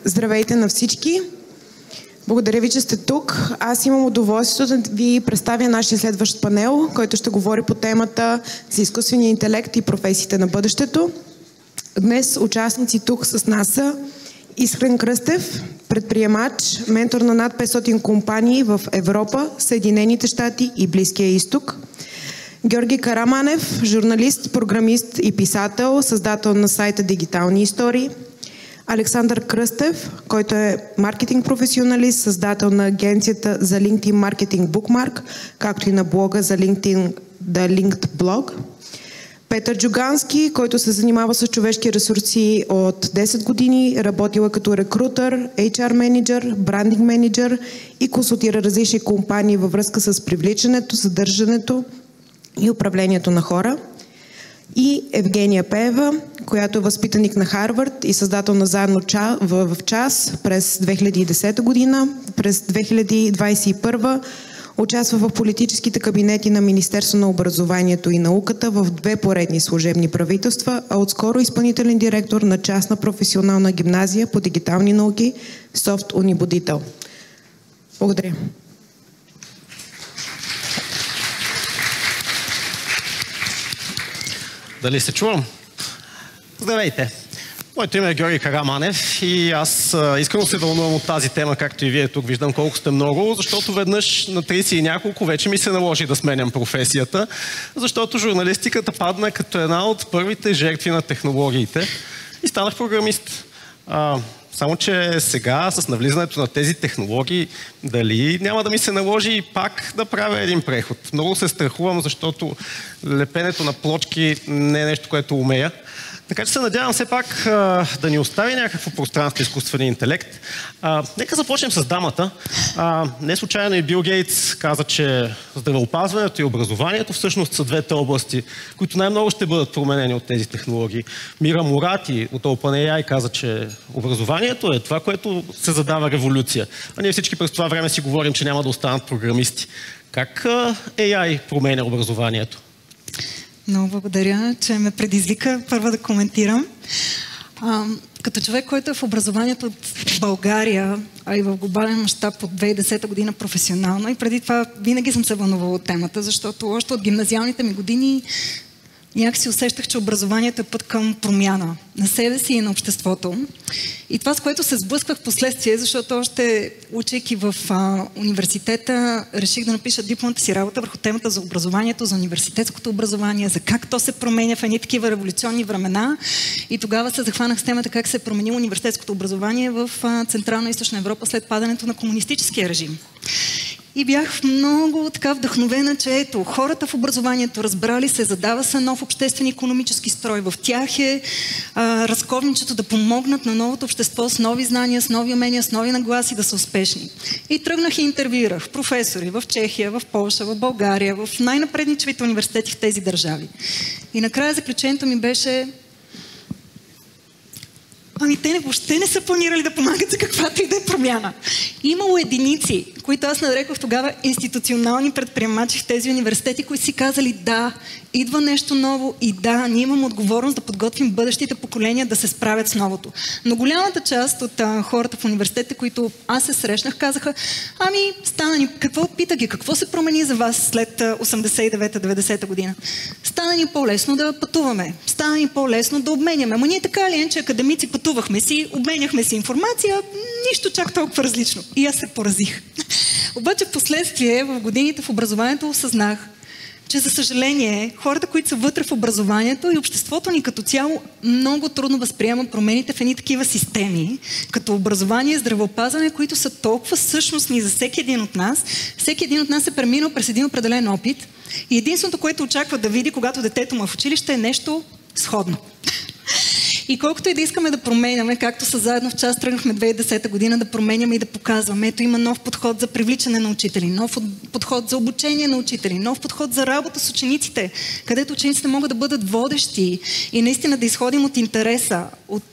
Здравейте на всички! Благодаря ви, че сте тук. Аз имам удоволствието да ви представя нашия следващ панел, който ще говори по темата за изкуствения интелект и професиите на бъдещето. Днес участници тук с нас са Искрен Кръстев, предприемач, ментор на над 500 компании в Европа, Съединените щати и Близкия изток. Георги Караманев, журналист, програмист и писател, създател на сайта Дигитални истории. Александър Кръстев, който е маркетинг професионалист, създател на агенцията за LinkedIn Marketing Bookmark, както и на блога за LinkedIn The Linked Blog. Петър Джугански, който се занимава с човешки ресурси от 10 години, работила като рекрутър, HR менеджер, брандинг менеджер и консултира различни компании във връзка с привличането, задържането и управлението на хора. И Евгения Пеева, която е възпитаник на Харвард и създател на Заедно в час през 2010 година. През 2021 участва в политическите кабинети на Министерство на образованието и науката в 2 поредни служебни правителства, а отскоро изпълнителен директор на частна професионална гимназия по дигитални науки Софт Унибудител. Благодаря. Дали се чувам? Здравейте! Моето име е Георги Караманев и аз искрено се вълнувам от тази тема, както и вие тук виждам колко сте много, защото веднъж на 30 и няколко вече ми се наложи да сменям професията, защото журналистиката падна като една от първите жертви на технологиите и станах програмист. Само че сега, с навлизането на тези технологии, дали няма да ми се наложи пак да правя един преход. Много се страхувам, защото лепенето на плочки не е нещо, което умея. Така че се надявам все пак да ни остави някакво пространство изкуствения интелект. Нека започнем с дамата. Не случайно и Бил Гейтс каза, че здравеопазването и образованието всъщност са двете области, които най-много ще бъдат променени от тези технологии. Мира Мурати от OpenAI каза, че образованието е това, което се задава революция. А ние всички през това време си говорим, че няма да останат програмисти. Как AI променя образованието? Много благодаря, че ме предизвика първо да коментирам. Като човек, който е в образованието в България, а и в глобален мащаб от 2010 година професионално, и преди това винаги съм се вълнувала от темата, защото още от гимназиалните ми години някакси усещах, че образованието е път към промяна на себе си и на обществото. И това, с което се сблъсквах в последствие, защото още учейки в университета, реших да напиша дипломната си работа върху темата за образованието, за университетското образование, за как то се променя в едни такива революционни времена. И тогава се захванах с темата как се е променило университетското образование в Централна и Източна Европа след падането на комунистическия режим. И бях много така вдъхновена, че ето, хората в образованието разбрали се, задава се нов обществен икономически строй. В тях е разковничето да помогнат на новото общество с нови знания, с нови умения, с нови нагласи да са успешни. И тръгнах и интервюирах професори в Чехия, в Полша, в България, в най-напредничевите университети в тези държави. И накрая заключението ми беше: те въобще не са планирали да помагат за каквато и да е промяна. Имало единици, които аз нарекох тогава институционални предприемачи в тези университети, които си казали: да, идва нещо ново и да, ние имаме отговорност да подготвим бъдещите поколения да се справят с новото. Но голямата част от хората в университетите, които аз се срещнах, казаха: стана ни, пита ги, какво се промени за вас след 89-90 година? Стана ни по-лесно да пътуваме, стана ни по-лесно да обменяме. Ама ние така ли, че академици пътувахме си, обменяхме си информация, нищо чак толкова различно. И аз се поразих. Обаче в последствие, в годините в образованието осъзнах, че за съжаление хората, които са вътре в образованието и обществото ни като цяло много трудно възприемат промените в едни такива системи, като образование и здравеопазване, които са толкова същностни за всеки един от нас. Всеки един от нас е преминал през един определен опит и единственото, което очаква да види, когато детето му е в училище, е нещо сходно. И колкото и да искаме да променяме, както са Заедно в час тръгнахме 2010 година да променяме и да показваме, ето има нов подход за привличане на учители, нов подход за обучение на учители, нов подход за работа с учениците, където учениците могат да бъдат водещи и наистина да изходим от интереса, от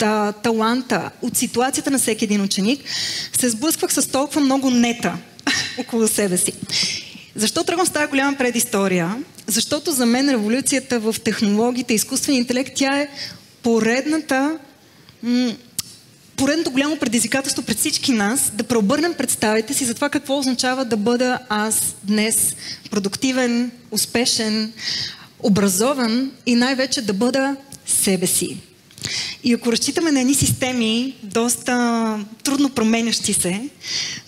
таланта, от ситуацията на всеки един ученик, се сблъсквах с толкова много нета около себе си. Защо тръгвам с тази голяма предистория? Защото за мен революцията в технологиите и изкуствения интелект, тя е поредната поредното голямо предизвикателство пред всички нас да преобърнем представите си за това какво означава да бъда аз днес продуктивен, успешен, образован и най-вече да бъда себе си. И ако разчитаме на едни системи, доста трудно променящи се,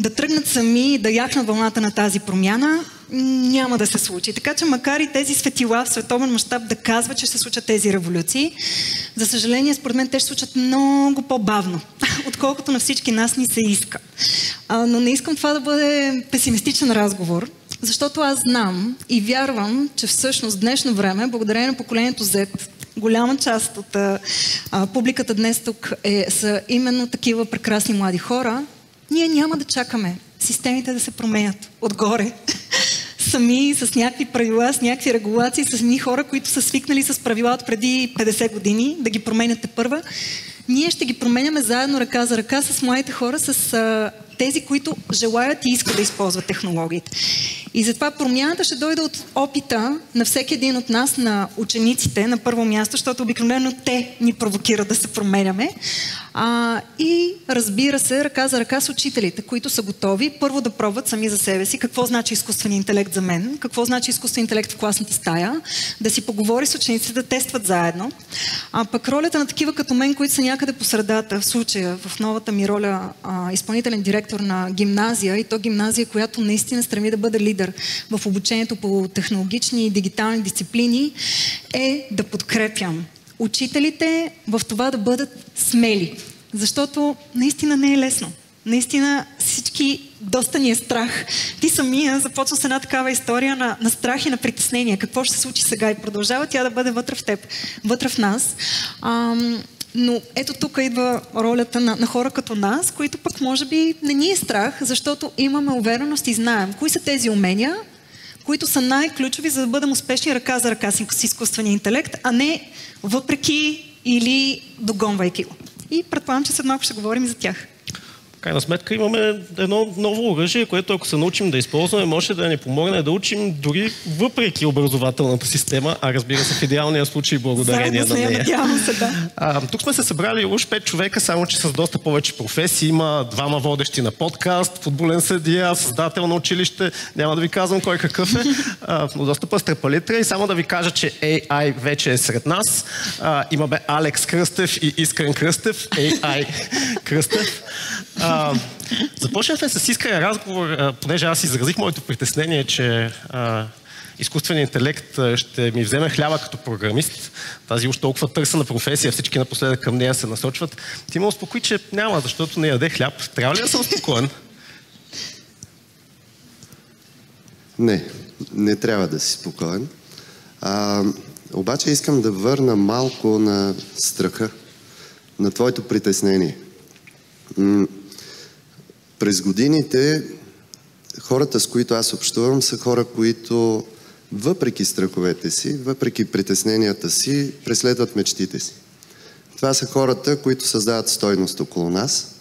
да тръгнат сами, да яхнат вълната на тази промяна, няма да се случи. Така че макар и тези светила в световен мащаб да казват, че ще се случат тези революции, за съжаление, според мен, те ще се случат много по-бавно, отколкото на всички нас ни се иска. Но не искам това да бъде песимистичен разговор, защото аз знам и вярвам, че всъщност в днешно време, благодарение на поколението Z, голяма част от публиката днес тук са именно такива прекрасни млади хора, ние няма да чакаме системите да се променят отгоре. Сами, с някакви правила, с някакви регулации, с едни хора, които са свикнали с правила от преди 50 години, да ги променяте първа. Ние ще ги променяме заедно ръка за ръка с младите хора, с тези, които желаят и искат да използват технологиите. И затова промяната ще дойде от опита на всеки един от нас, на учениците, на първо място, защото обикновено те ни провокират да се променяме. И разбира се, ръка за ръка с учителите, които са готови първо да пробват сами за себе си какво значи изкуствен интелект за мен, какво значи изкуствен интелект в класната стая, да си поговори с учениците, да тестват заедно. Пък ролята на такива като мен, които са някъде по средата, в случая, в новата ми роля изпълнителен директор на гимназия, и то гимназия, която наистина стреми да бъде лидер в обучението по технологични и дигитални дисциплини, е да подкрепям учителите в това да бъдат смели. Защото наистина не е лесно. Наистина всички доста ни е страх. Ти самия започва с една такава история на страх и на притеснение. Какво ще се случи сега? И продължава тя да бъде вътре в теб, вътре в нас. Но ето тук идва ролята на хора като нас, които пък може би не ни е страх, защото имаме увереност и знаем кои са тези умения, които са най-ключови, за да бъдем успешни ръка за ръка с изкуствения интелект, а не въпреки или догонвайки го. И предполагам, че след малко ще говорим и за тях. В крайна сметка имаме едно ново оръжие, което ако се научим да използваме, може да ни помогне да учим дори въпреки образователната система, а разбира се в идеалния случай благодарение на нея. Се, да. Тук сме се събрали уж 5 човека, само че с доста повече професии. Има 2 водещи на подкаст, футболен съдия, създател на училище, няма да ви казвам кой какъв е, но доста пъстра палитра. И само да ви кажа, че AI вече е сред нас. Имаме Алекс Кръстев и Искрен Кръстев. AI Кръстев. Започнахме с Искрен разговор, понеже аз изразих моето притеснение, че изкуственият интелект ще ми вземе хляба като програмист. Тази уж толкова търсена професия, всички напоследък към нея се насочват. Ти ме успокои, че няма, защото не яде хляб. Трябва ли да съм спокоен? Не трябва да си спокоен. Обаче искам да върна малко на страха, на твоето притеснение. През годините хората, с които аз общувам, са хора, които въпреки страховете си, въпреки притесненията си, преследват мечтите си. Това са хората, които създават стойност около нас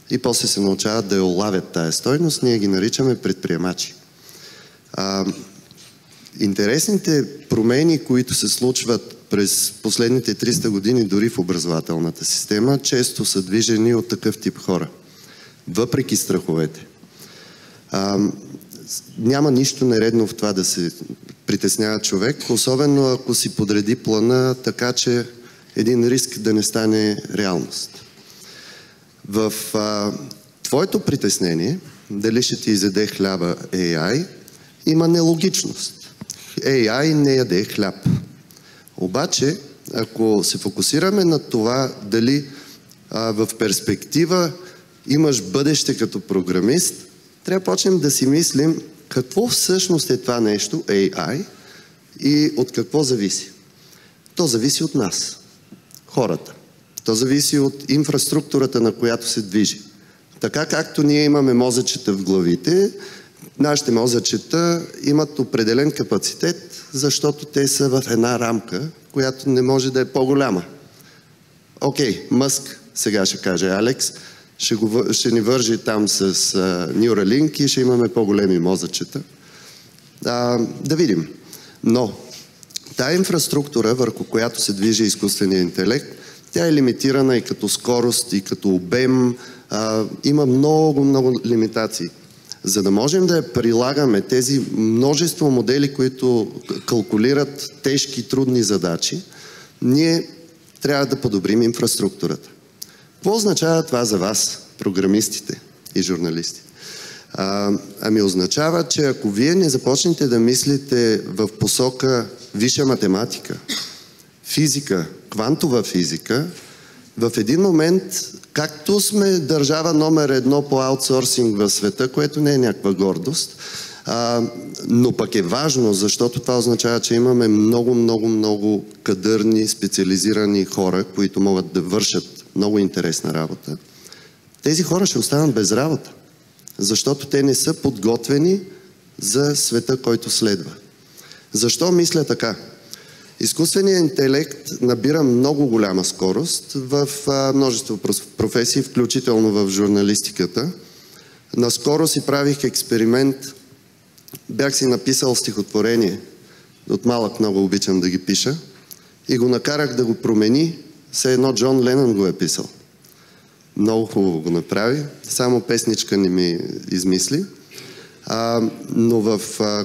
и после се научават да я улавят тая стойност. Ние ги наричаме предприемачи. Интересните промени, които се случват през последните 300 години дори в образователната система, често са движени от такъв тип хора. Въпреки страховете. Няма нищо нередно в това да се притеснява човек, особено ако си подреди плана така, че един риск да не стане реалност. В твоето притеснение, дали ще ти изяде хляба AI, има нелогичност. AI не яде хляб. Обаче, ако се фокусираме на това дали в перспектива имаш бъдеще като програмист, трябва да почнем да си мислим какво всъщност е това нещо, AI, и от какво зависи. То зависи от нас, хората. То зависи от инфраструктурата, на която се движи. Така както ние имаме мозъчета в главите, нашите мозъчета имат определен капацитет, защото те са в една рамка, която не може да е по-голяма. Окей, Мъск, сега ще каже Алекс, ще ни вържи там с Neuralink и ще имаме по-големи мозъчета. Да видим. Но тая инфраструктура, върху която се движи изкуственият интелект, Тя е лимитирана и като скорост, и като обем. Има много лимитации. За да можем да я прилагаме, тези множество модели, които калкулират тежки, трудни задачи, ние трябва да подобрим инфраструктурата. Какво означава това за вас, програмистите и журналистите? Ами означава, че ако вие не започнете да мислите в посока висша математика, физика, квантова физика, в един момент, както сме държава номер 1 по аутсорсинг в света, което не е някаква гордост, но пък е важно, защото това означава, че имаме много кадърни, специализирани хора, които могат да вършат много интересна работа. Тези хора ще останат без работа, защото те не са подготвени за света, който следва. Защо мисля така? Изкуственият интелект набира много голяма скорост в множество професии, включително в журналистиката. Наскоро си правих експеримент, бях си написал стихотворение, от малък много обичам да ги пиша, и го накарах да го промени, все едно Джон Ленън го е писал. Много хубаво го направи, само песничка не ми измисли. Но в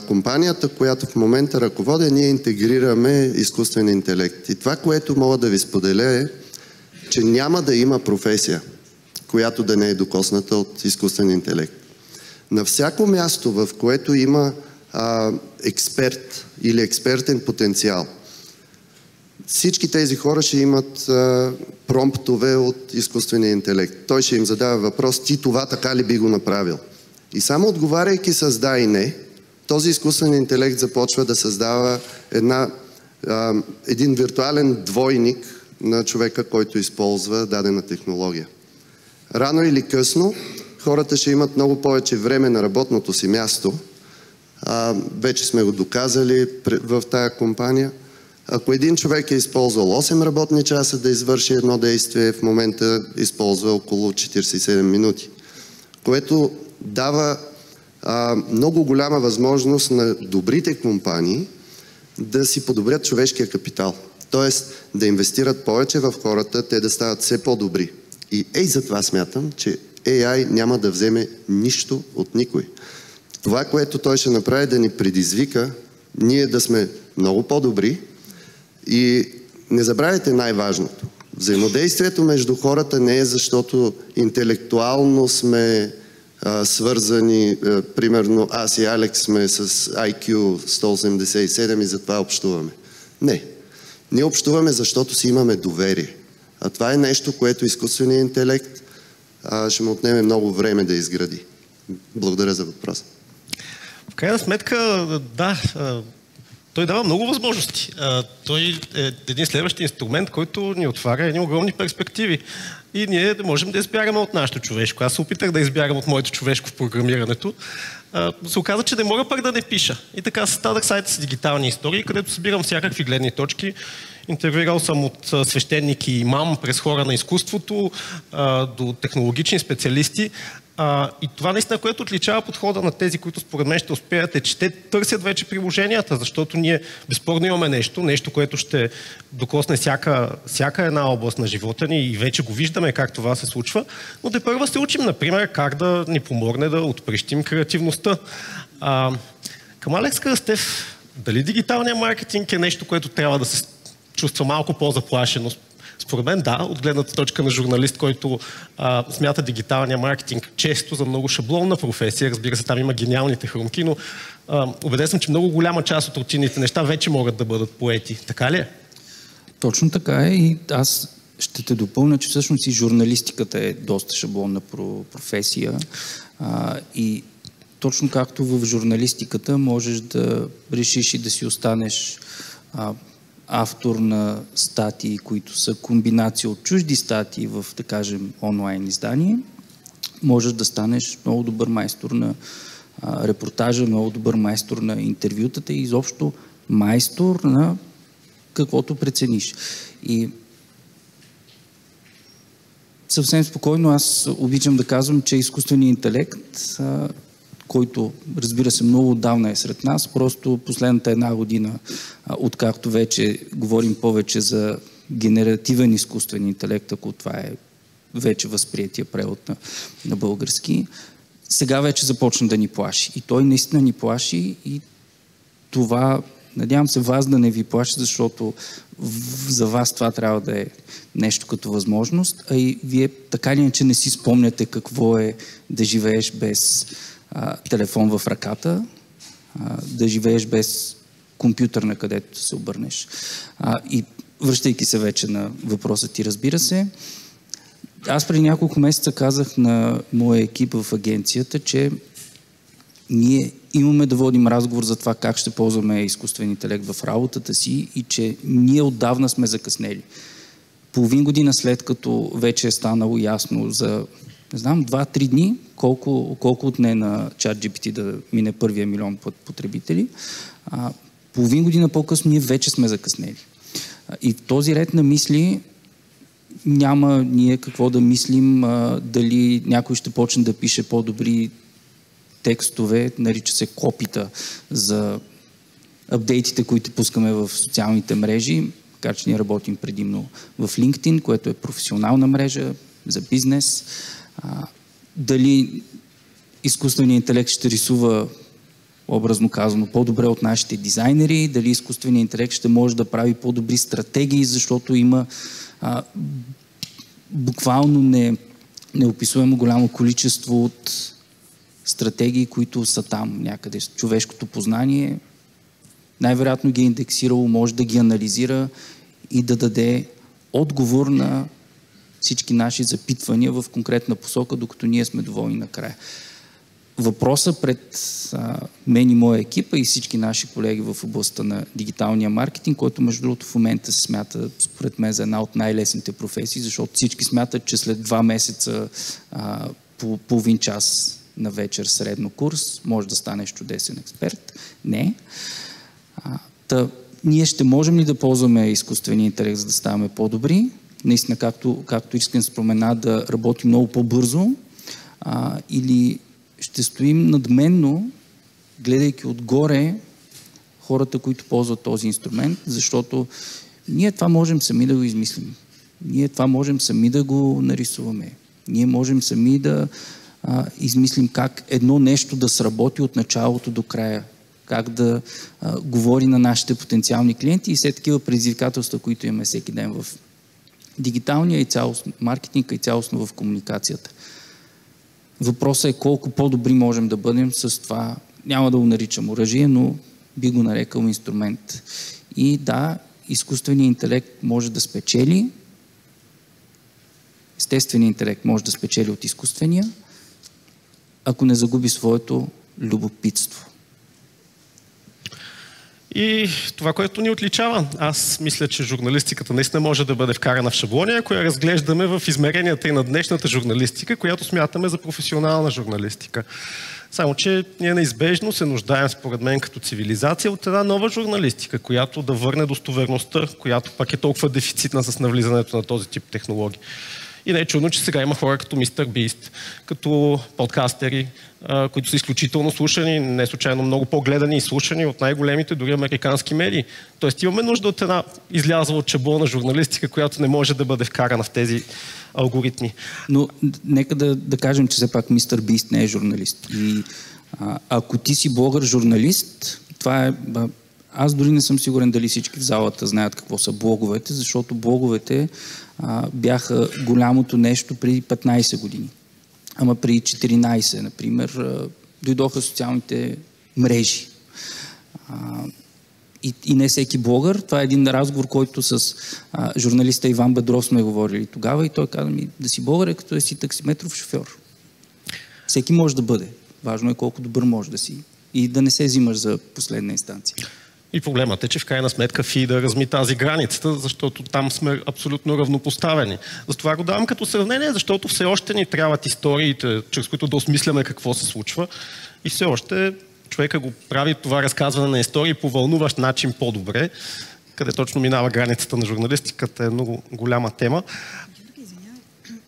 компанията, която в момента ръководя, ние интегрираме изкуствен интелект. И това, което мога да ви споделя е, че няма да има професия, която да не е докосната от изкуствен интелект. На всяко място, в което има експерт или експертен потенциал, всички тези хора ще имат промптове от изкуствения интелект. Той ще им задава въпрос: ти това така ли би го направил? И само отговаряйки с да и не, този изкуствен интелект започва да създава един виртуален двойник на човека, който използва дадена технология. Рано или късно хората ще имат много повече време на работното си място. Вече сме го доказали в тая компания. Ако един човек е използвал 8 работни часа да извърши едно действие, в момента използва около 47 минути, което дава много голяма възможност на добрите компании да си подобрят човешкия капитал. Тоест да инвестират повече в хората, те да стават все по-добри. И затова смятам, че AI няма да вземе нищо от никой. Това, което той ще направи, да ни предизвика ние да сме много по-добри. И не забравяйте най-важното. Взаимодействието между хората не е защото интелектуално сме свързани, примерно аз и Алекс сме с IQ 187 и затова общуваме. Не. Ние общуваме, защото си имаме доверие. А това е нещо, което изкуственият интелект ще му отнеме много време да изгради. Благодаря за въпроса. В крайна сметка, да, той дава много възможности. Той е един следващ инструмент, който ни отваря едни огромни перспективи. И ние можем да избягаме от нашето човешко. Аз се опитах да избягам от моето човешко в програмирането. Се оказа, че не мога пък да не пиша. И така създадах сайта си Дигитални истории, където събирам всякакви гледни точки. Интервюирал съм от свещеник и имам, през хора на изкуството, до технологични специалисти. И това наистина, което отличава подхода на тези, които според мен ще успеят, е, че те търсят вече приложенията, защото ние безспорно имаме нещо, което ще докосне всяка една област на живота ни и вече го виждаме как това се случва, но тепърва се учим, например, как да ни помогне да отприщим креативността. Към Алекс Кръстев, дали дигиталният маркетинг е нещо, което трябва да се чувства малко по-заплашено? Според мен да, от гледната точка на журналист, който смята дигиталния маркетинг често за много шаблонна професия. Разбира се, там има гениалните хрумки, но убеден съм, че много голяма част от рутинните неща вече могат да бъдат поети. Така ли е? Точно така е и аз ще те допълня, че всъщност и журналистиката е доста шаблонна професия и точно както в журналистиката можеш да решиш и да си останеш автор на статии, които са комбинация от чужди статии в, да кажем, онлайн издание, можеш да станеш много добър майстор на репортажа, много добър майстор на интервютата и изобщо майстор на каквото прецениш. И съвсем спокойно аз обичам да казвам, че изкуственият интелект, който, разбира се, много отдавна е сред нас. Просто последната една година, откакто вече говорим повече за генеративен изкуствен интелект, ако това е вече възприятия превод на български, сега вече започна да ни плаши. И той наистина ни плаши и това, надявам се, вас да не ви плаши, защото за вас това трябва да е нещо като възможност, а и вие така или иначе не си спомняте какво е да живееш без телефон в ръката, да живееш без компютър, на където се обърнеш. И връщайки се вече на въпроса ти, разбира се, аз преди няколко месеца казах на моя екип в агенцията, че ние имаме да водим разговор за това как ще ползваме изкуствен интелект в работата си и че ние отдавна сме закъснели. Половин година след като вече е станало ясно за, не знам, 2-3 дни, колко отне на ChatGPT да мине първия милион потребители, половин година по-късно ние вече сме закъснели. И в този ред на мисли няма ние какво да мислим, дали някой ще почне да пише по-добри текстове, нарича се копита за апдейтите, които пускаме в социалните мрежи, така че ние работим предимно в LinkedIn, което е професионална мрежа за бизнес. Дали изкуственият интелект ще рисува, образно казано, по-добре от нашите дизайнери, дали изкуственият интелект ще може да прави по-добри стратегии, защото има буквално неописуемо голямо количество от стратегии, които са там някъде. Човешкото познание най-вероятно ги е индексирало, може да ги анализира и да даде отговор на всички наши запитвания в конкретна посока, докато ние сме доволни накрая. Въпросът пред мен и моя екипа и всички наши колеги в областта на дигиталния маркетинг, който между другото в момента се смята според мен за една от най-лесните професии, защото всички смятат, че след 2 месеца по половин час на вечер средно курс може да станеш чудесен експерт. Не. Ние ще можем ли да ползваме изкуствения интелект, за да ставаме по-добри? Наистина, както Искрен спомена, да работим много по-бързо или ще стоим надменно, гледайки отгоре хората, които ползват този инструмент, защото ние това можем сами да го измислим. Ние това можем сами да го нарисуваме. Ние можем сами да измислим как едно нещо да сработи от началото до края. Как да говори на нашите потенциални клиенти и все такива предизвикателства, които имаме всеки ден в дигиталния и цялостно маркетинга и цялостно в комуникацията. Въпросът е колко по-добри можем да бъдем с това. Няма да го наричам оръжие, но би го нарекал инструмент. И да, изкуственият интелект може да спечели, естественият интелект може да спечели от изкуствения, ако не загуби своето любопитство. И това, което ни отличава, аз мисля, че журналистиката наистина може да бъде вкарана в шаблони, ако я разглеждаме в измеренията и на днешната журналистика, която смятаме за професионална журналистика. Само че ние неизбежно се нуждаем, според мен, като цивилизация от една нова журналистика, която да върне достоверността, която пак е толкова дефицитна с навлизането на този тип технологии. И не е чудно, че сега има хора като Мистер Бист, като подкастери, които са изключително слушани, не случайно много по-гледани и слушани от най-големите, дори американски медии. Тоест имаме нужда от една излязла от шаблона журналистика, която не може да бъде вкарана в тези алгоритми. Но нека да кажем, че все пак Мистер Бист не е журналист. И ако ти си блогър-журналист, това е... Аз дори не съм сигурен дали всички в залата знаят какво са блоговете, защото блоговете бяха голямото нещо преди 15 години. Ама преди 14, например, дойдоха социалните мрежи. И не всеки блогър. Това е един разговор, който с журналиста Иван Бедров сме говорили тогава и той каза ми, да си блогър е като да си таксиметров шофьор. Всеки може да бъде. Важно е колко добър може да си. И да не се взимаш за последна инстанция. И проблемът е, че в крайна сметка фида разми тази границата, защото там сме абсолютно равнопоставени. Затова го давам като сравнение, защото все още ни трябват историите, чрез които да осмисляме какво се случва. И все още човека го прави това разказване на истории по вълнуващ начин по-добре, къде точно минава границата на журналистиката, е много голяма тема. Извинявай,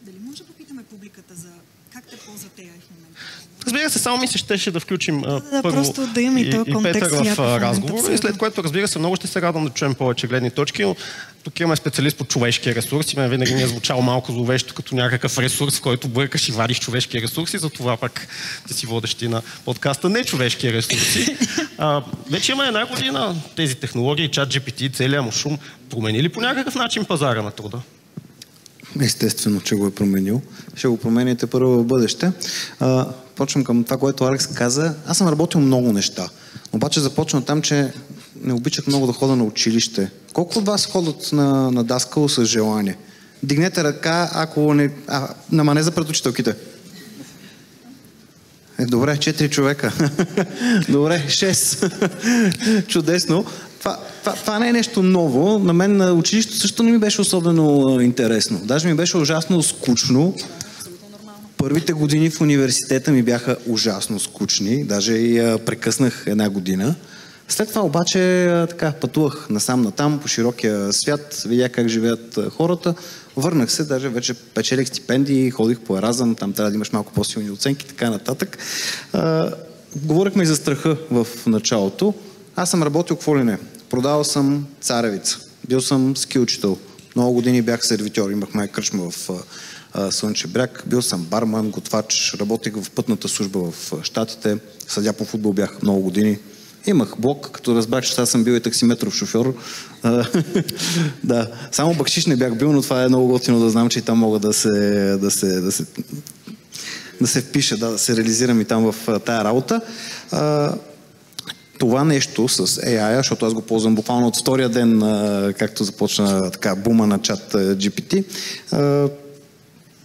дали може да попитаме публиката за как те ползват AI в момента? Разбира се, само ми се щеше да включим първо просто да има и този контекст Петър в разговора, и абсолютно. след което, разбира се, много ще се радвам да чуем повече гледни точки, но тук имаме специалист по човешки ресурси. Мен винаги ми е звучало малко зловещо като някакъв ресурс, в който бъркаш и вадиш човешки ресурси, затова пак ти си водещи на подкаста не човешки ресурси. Вече има една година тези технологии, ChatGPT, целият му шум, промени ли по някакъв начин пазара на труда? Естествено, че го е променил. Ще го промените първо в бъдеще. Почвам към това, което Алекс каза. Аз съм работил много неща. Обаче започна там, че не обичах много да хода на училище. Колко от вас ходят на даскало с желание? Дигнете ръка, ако не... Нама не за пред учителките. Добре, 4 човека. Добре, 6. Чудесно. Това не е нещо ново. На мен на училището също не ми беше особено интересно. Даже ми беше ужасно скучно. Първите години в университета ми бяха ужасно скучни. Даже и прекъснах една година. След това обаче така пътувах насам-натам по широкия свят, видях как живеят хората. Върнах се, даже вече печелих стипендии, ходих по Еразъм, там трябва да имаш малко по-силни оценки, така нататък. Говорихме и за страха в началото. Аз съм работил какво ли не. Продавал съм царевица. Бил съм ски учител. Много години бях сервитьор. Имахме кръчма в Слънчев бряг. Бил съм барман, готвач. Работех в пътната служба в Щатите. Съдя по футбол бях много години. Имах блок, като разбрах, че аз съм бил и таксиметров шофьор. Да, само бакшиш не бях бил, но това е много готино да знам, че и там мога да се впиша, да се реализирам и там в тая работа. Това нещо с AI, защото аз го ползвам буквално от втория ден, както започна така бума на чат GPT,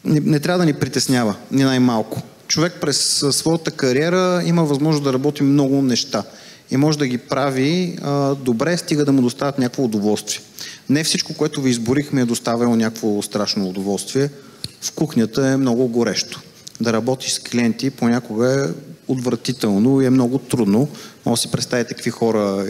не трябва да ни притеснява, ни най-малко. Човек през своята кариера има възможност да работи много неща и може да ги прави добре, стига да му доставят някакво удоволствие. Не всичко, което ви изборих, ми е доставило някакво страшно удоволствие. В кухнята е много горещо. Да работиш с клиенти понякога е отвратително и е много трудно. Може да си представите какви хора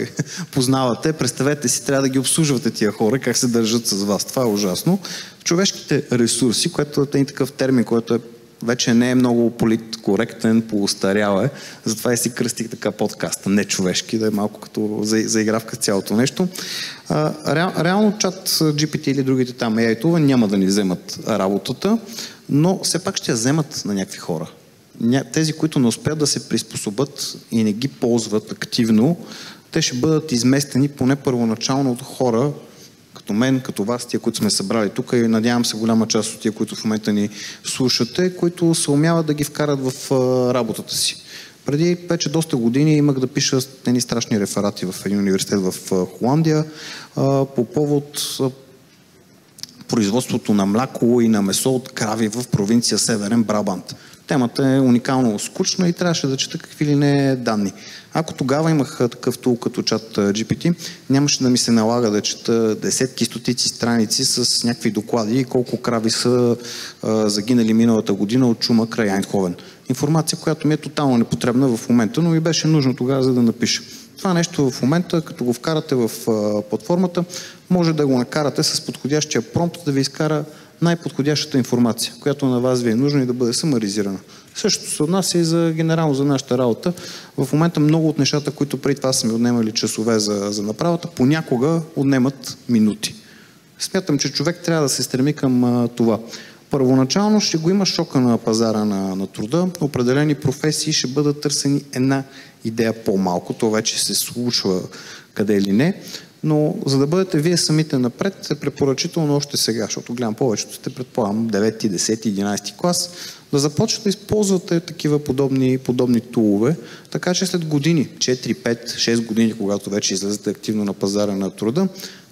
познавате. Представете си, трябва да ги обслужвате тия хора, как се държат с вас. Това е ужасно. Човешките ресурси, което е такъв термин, който вече не е много политкоректен, поустарял е. Затова и си кръстих така подкаста. Не човешки, да е малко като заигравка цялото нещо. Реално чат GPT или другите там AI-тове няма да ни вземат работата, но все пак ще я вземат на някакви хора. Тези, които не успеят да се приспособят и не ги ползват активно, те ще бъдат изместени поне първоначално от хора, като мен, като вас, тия, които сме събрали тук и надявам се голяма част от тия, които в момента ни слушате, които се умяват да ги вкарат в работата си. Преди вече доста години имах да пиша едни страшни реферати в един университет в Холандия по повод производството на мляко и на месо от крави в провинция Северен Брабант. Темата е уникално скучна и трябваше да чета какви ли не данни. Ако тогава имах такъв тул като чат GPT, нямаше да ми се налага да чета десетки, стотици страници с някакви доклади и колко крави са загинали миналата година от чума край Айндховен. Информация, която ми е тотално непотребна в момента, но ми беше нужно тогава, за да напиша. Това нещо в момента, като го вкарате в платформата, може да го накарате с подходящия промпт да ви изкара най-подходящата информация, която на вас ви е нужна и да бъде самаризирана. Същото се отнася и генерално за нашата работа. В момента много от нещата, които преди това са ми отнемали часове за направата, понякога отнемат минути. Смятам, че човек трябва да се стреми към това. Първоначално ще го има шока на пазара на труда. Определени професии ще бъдат търсени една идея по-малко. Това вече се случва къде или не. Но за да бъдете вие самите напред, е препоръчително още сега, защото гледам повечето сте, предполагам, 9, 10, 11 клас, да започнете да използвате такива подобни тулове, така че след години, 4, 5, 6 години, когато вече излезете активно на пазара на труда,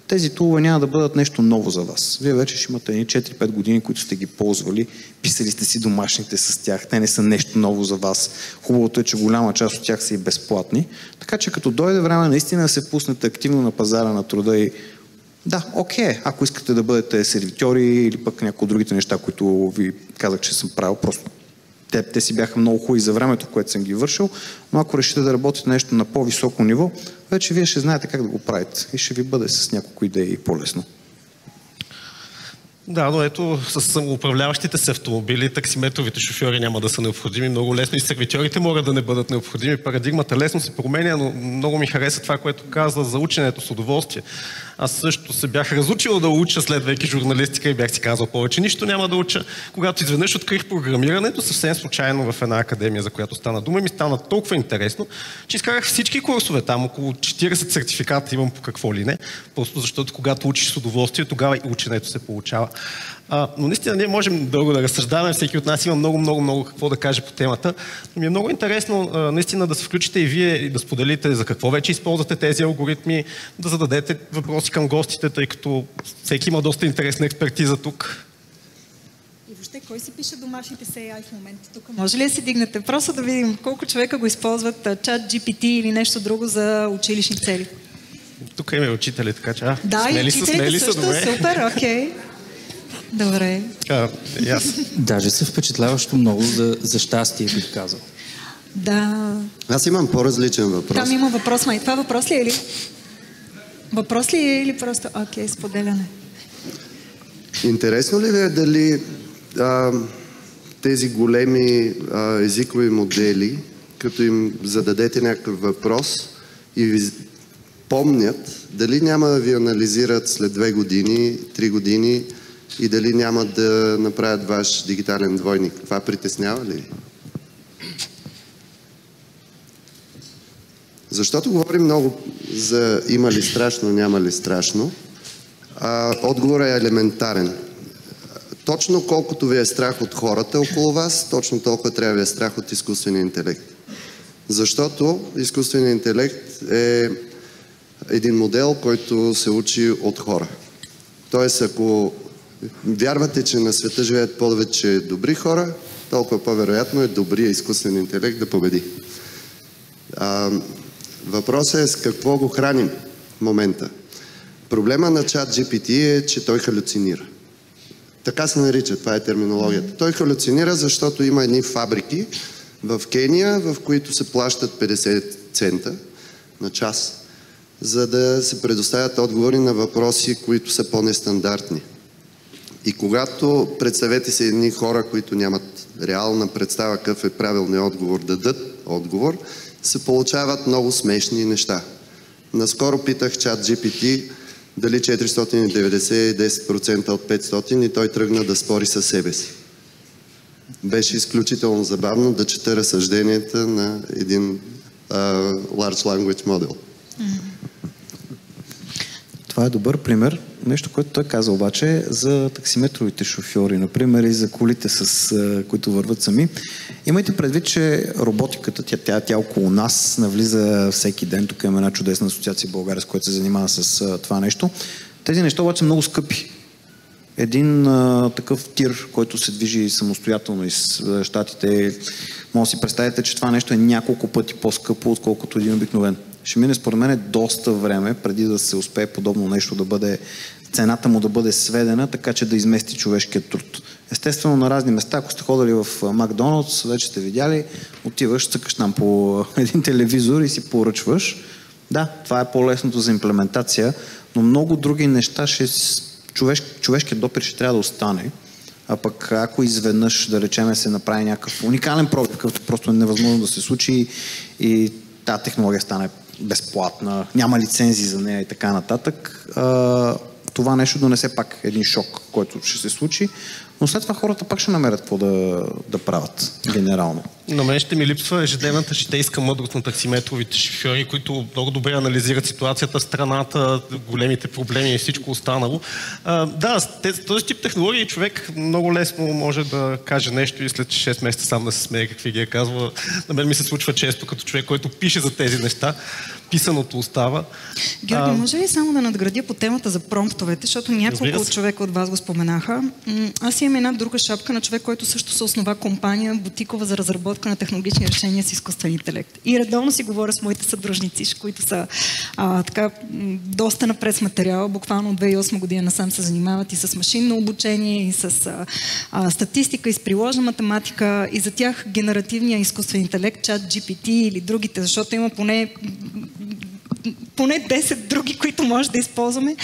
тези тулове няма да бъдат нещо ново за вас. Вие вече ще имате 4-5 години, които сте ги ползвали, писали сте си домашните с тях, те не са нещо ново за вас. Хубавото е, че голяма част от тях са и безплатни. Така че като дойде време наистина да се пуснете активно на пазара на труда и да, окей, ако искате да бъдете сервитьори или пък някои от другите неща, които ви казах, че съм правил, просто те си бяха много хубави за времето, което съм ги вършил, но ако решите да работите нещо на по-високо ниво, вече вие ще знаете как да го правите и ще ви бъде с няколко идеи по-лесно. Да, но ето с самоуправляващите се автомобили, таксиметровите шофьори няма да са необходими. Много лесно и сервитьорите могат да не бъдат необходими. Парадигмата лесно се променя, но много ми хареса това, което каза за ученето с удоволствие. Аз също се бях разучил да уча, следвайки журналистика, и бях си казал повече нищо няма да уча. Когато изведнъж открих програмирането, съвсем случайно в една академия, за която стана дума, ми стана толкова интересно, че изкарах всички курсове там, около 40 сертификата имам по какво ли не, просто защото когато учиш с удоволствие, тогава и ученето се получава. Но наистина ние можем дълго да разсъждаваме, всеки от нас има много какво да каже по темата. Но ми е много интересно наистина да се включите и вие и да споделите за какво вече използвате тези алгоритми, да зададете въпроси към гостите, тъй като всеки има доста интересна експертиза тук. И въобще, кой си пише домашните си AI в момента тук? Може ли да си дигнете? Просто да видим колко човека го използват, чат GPT или нещо друго за училищни цели. Тук има учители, така че да, и учителите също, супер, окей. Добре. Даже се впечатляващо много за щастие, бих казал. Да. Аз имам по-различен въпрос. Там има въпрос, май. Това въпрос ли е ли? Въпрос ли е или просто окей, споделяне? Интересно ли ви е дали тези големи езикови модели, като им зададете някакъв въпрос и ви помнят, дали няма да ви анализират след 2 години, 3 години и дали няма да направят ваш дигитален двойник? Това притеснява ли? Защото говорим много за има ли страшно, няма ли страшно. Отговорът е елементарен. Точно колкото ви е страх от хората около вас, точно толкова трябва да ви е страх от изкуствения интелект. Защото изкуственият интелект е един модел, който се учи от хора. Тоест, ако вярвате, че на света живеят повече добри хора, толкова по-вероятно е добрия изкуствен интелект да победи. Въпросът е с какво го храним в момента. Проблема на ChatGPT е, че той халюцинира. Така се нарича, това е терминологията. Той халюцинира, защото има едни фабрики в Кения, в които се плащат 50 цента на час, за да се предоставят отговори на въпроси, които са по-нестандартни. И когато представете се едни хора, които нямат реална представа какъв е правилният отговор, да дадат отговор, се получават много смешни неща. Наскоро питах ChatGPT дали 490 е 10% от 500 и той тръгна да спори със себе си. Беше изключително забавно да чета разсъжденията на един Large Language Model. Това е добър пример. Нещо, което той каза обаче за таксиметровите шофьори, например, и за колите, които върват сами. Имайте предвид, че роботиката, тя около нас навлиза всеки ден. Тук има една чудесна асоциация в България, с която се занимава с това нещо. Тези неща обаче са много скъпи. Един такъв тир, който се движи самостоятелно из щатите, може да си представите, че това нещо е няколко пъти по-скъпо, отколкото един обикновен. Ще мине според мен доста време, преди да се успее подобно нещо да бъде, цената му да бъде сведена, така че да измести човешкия труд. Естествено, на разни места, ако сте ходили в Макдоналдс, вече сте видяли, отиваш, цъкаш там по един телевизор и си поръчваш. Да, това е по-лесното за имплементация, но много други неща човешкият допир ще трябва да остане. А пък ако изведнъж, да речеме, се направи някакъв уникален пробив, който просто е невъзможно да се случи и тази технология стане безплатна, няма лицензии за нея и така нататък, това нещо донесе пак един шок, който ще се случи, но след това хората пак ще намерят какво да правят генерално. На мен ще ми липсва ежедневната житейска мъдрост на таксиметровите шофьори, които много добре анализират ситуацията в страната, големите проблеми и всичко останало. Да, с този тип технологии човек много лесно може да каже нещо и след 6 месеца сам да се смее какви ги е казва. На мен ми се случва често като човек, който пише за тези неща. Писаното остава. Георги, може ли само да надградя по темата за промптовете, защото няколко от човека от вас го споменаха. Аз имам една друга шапка на човек, който също се основа компания бутикова за разработка на технологични решения с изкуствен интелект. И редовно си говоря с моите съдружници, които са така доста напред с материала. Буквално от 2008 година насам се занимават и с машинно обучение, и с статистика, и с приложна математика. И за тях генеративния изкуствен интелект, чат GPT или другите, защото има поне поне 10 други, които може да използваме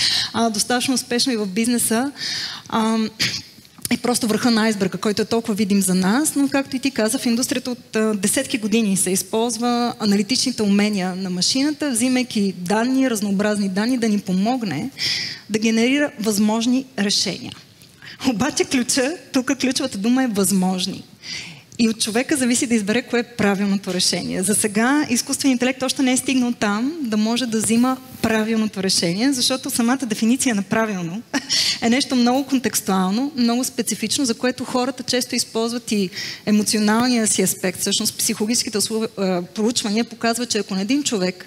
достатъчно успешно и в бизнеса. Е просто върха на айсберга, който е толкова видим за нас, но както и ти каза, в индустрията от десетки години се използва аналитичните умения на машината, взимайки данни, разнообразни данни, да ни помогне да генерира възможни решения. Обаче тук ключовата дума е възможни. И от човека зависи да избере кое е правилното решение. За сега изкуственият интелект още не е стигнал там да може да взима правилното решение, защото самата дефиниция на правилно е нещо много контекстуално, много специфично, за което хората често използват и емоционалния си аспект. Всъщност психологическите проучвания показват, че ако на един човек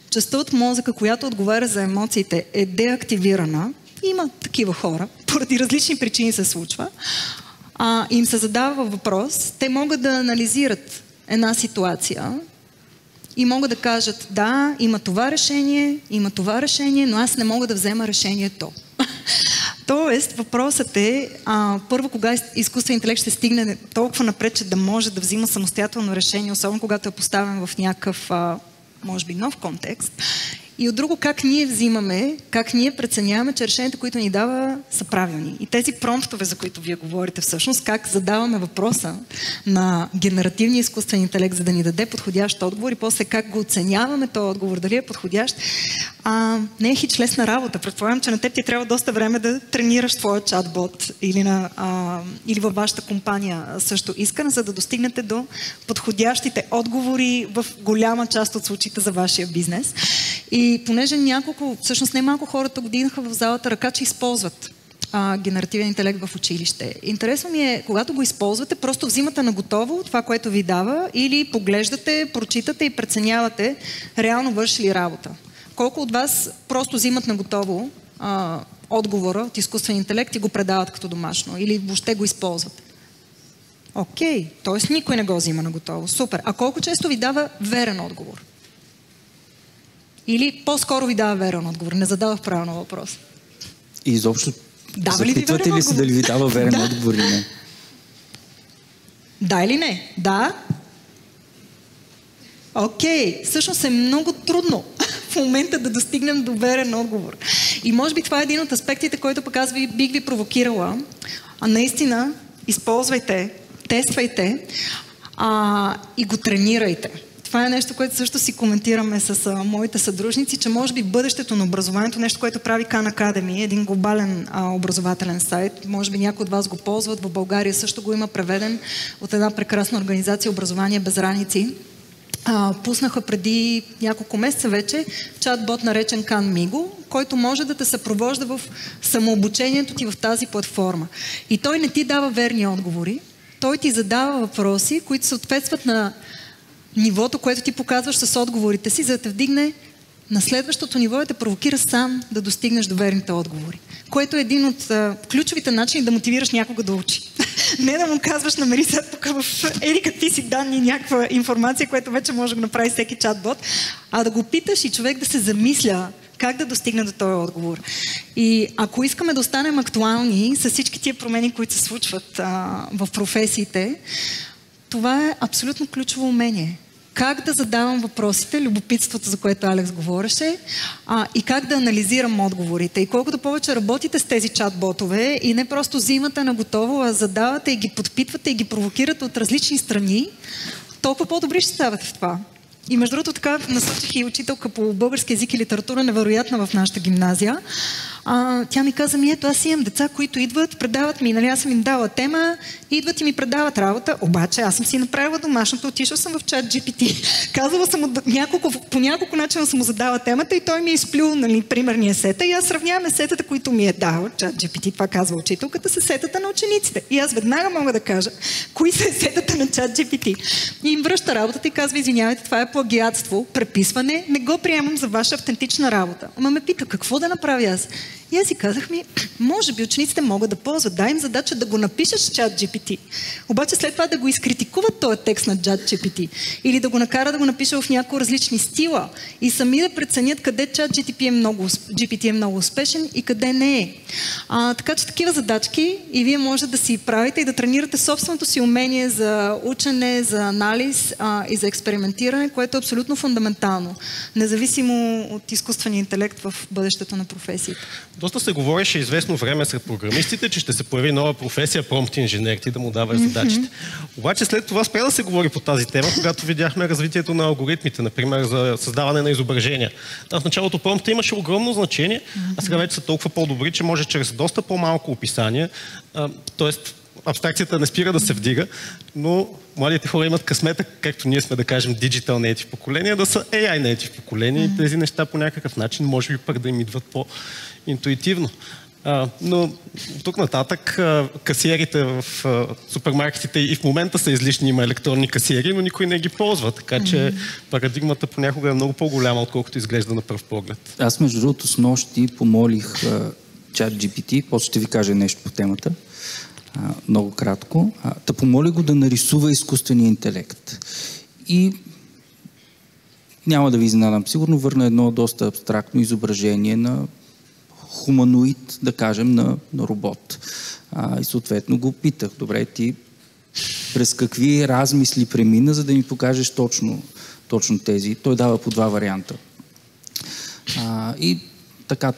частта от мозъка, която отговаря за емоциите, е деактивирана, има такива хора, поради различни причини се случва, им се задава въпрос, те могат да анализират една ситуация и могат да кажат, да, има това решение, но аз не мога да взема решението. Тоест, въпросът е, първо, кога изкуственият интелект ще стигне толкова напред, че да може да взима самостоятелно решение, особено когато е поставен в някакъв, може би, нов контекст. И от друго, как ние взимаме, как ние преценяваме, че решенията, които ни дава, са правилни. И тези промптове, за които вие говорите всъщност, как задаваме въпроса на генеративния изкуствен интелект, за да ни даде подходящ отговор и после как го оценяваме този отговор, дали е подходящ, не е хич лесна работа. Предполагам, че на теб ти трябва доста време да тренираш твоя чатбот или във вашата компания също Искън, за да достигнете до подходящите отговори в голяма част от случаите за вашия бизнес. И понеже всъщност не малко хората го дигнаха в залата ръка, че използват генеративен интелект в училище. Интересно ми е, когато го използвате, просто взимате на готово това, което ви дава, или поглеждате, прочитате и преценявате реално върши ли работа. Колко от вас просто взимат на готово отговора от изкуствен интелект и го предават като домашно, или въобще го използват? Окей, т.е. никой не го взима на готово. Супер. А колко често ви дава верен отговор? Или по-скоро ви дава верен отговор? Не задавах правилно въпрос. И изобщо запитвате ли се дали ви дава верен отговор или не? Да или не? Да. Окей. Всъщност е много трудно в момента да достигнем до верен отговор. И може би това е един от аспектите, който пък аз бих ви провокирала. Наистина, използвайте, тествайте и го тренирайте. Това е нещо, което също си коментираме с моите съдружници, че може би бъдещето на образованието, нещо, което прави Khan Academy, един глобален образователен сайт, може би някои от вас го ползват, в България също го има преведен от една прекрасна организация Образование без граници. Пуснаха преди няколко месеца вече чатбот наречен Khan Migo, който може да те съпровожда в самообучението ти в тази платформа. И той не ти дава верни отговори, той ти задава въпроси, които съответстват на нивото, което ти показваш с отговорите си, за да те вдигне на следващото ниво и те провокира сам да достигнеш до верните отговори. Което е един от ключовите начини да мотивираш някого да учи. Не да му казваш, намери сега тук в какви си данни някаква информация, което вече може да го направи всеки чатбот, а да го питаш и човек да се замисля как да достигне до този отговор. И ако искаме да останем актуални с всички тия промени, които се случват в професиите, това е абсолютно ключово умение. Как да задавам въпросите, любопитството, за което Алекс говореше, и как да анализирам отговорите. И колкото повече работите с тези чат-ботове и не просто взимате на готово, а задавате и ги подпитвате и ги провокирате от различни страни, толкова по-добри ще ставате в това. И между другото така насочих и учителка по български език и литература, невероятна в нашата гимназия. Тя ми каза, ето аз имам деца, които идват, предават ми, аз съм им дала тема, идват и ми предават работа, обаче аз съм си направила домашното, отишла съм в ChatGPT, казала съм по няколко начина съм му задала темата и той ми е изплюл, примерния сета и аз сравнявам сетата, които ми е дал ChatGPT, това казва учителката, с сетата на учениците. И аз веднага мога да кажа, кои са сетата на ChatGPT. И им връща работата и казва, извинявайте, това е плагиатство, преписване, не го приемам за ваша автентична работа. Ама ме пита, какво да направя аз? И аз си казах може би учениците могат да ползват. Дай им задача да го напишат с ChatGPT. Обаче след това да го изкритикуват този текст на ChatGPT. Или да го накара да го напиша в някои различни стила. И сами да преценят къде GPT е много успешен и къде не е. Така че такива задачки и вие може да си правите и да тренирате собственото си умение за учене, за анализ и за експериментиране, което е абсолютно фундаментално. Независимо от изкуствения интелект в бъдещето на професията. Доста се говореше известно време сред програмистите, че ще се появи нова професия промпт инженер, ти да му даваш задачите. Обаче след това спря да се говори по тази тема, когато видяхме развитието на алгоритмите, например за създаване на изображения. В началото промпта имаше огромно значение, а сега вече са толкова по-добри, че може чрез доста по-малко описание, т.е. абстракцията не спира да се вдига, но младите хора имат късмета, както ние сме да кажем Digital Native поколения, да са AI Native поколения и тези неща по някакъв начин може би пък да им идват по-интуитивно. Но тук нататък касиерите в супермаркетите и в момента са излишни, има електронни касиери, но никой не ги ползва, така че парадигмата понякога е много по-голяма, отколкото изглежда на пръв поглед. Аз между другото с нощи помолих ChatGPT, после ще ви кажа нещо по темата, много кратко, да помоля го да нарисува изкуствения интелект. И няма да ви изненадам, сигурно върна едно доста абстрактно изображение на хуманоид, да кажем, на робот. И съответно го питах, добре, ти през какви размисли премина, за да ми покажеш точно тези. Той дава по два варианта. И така.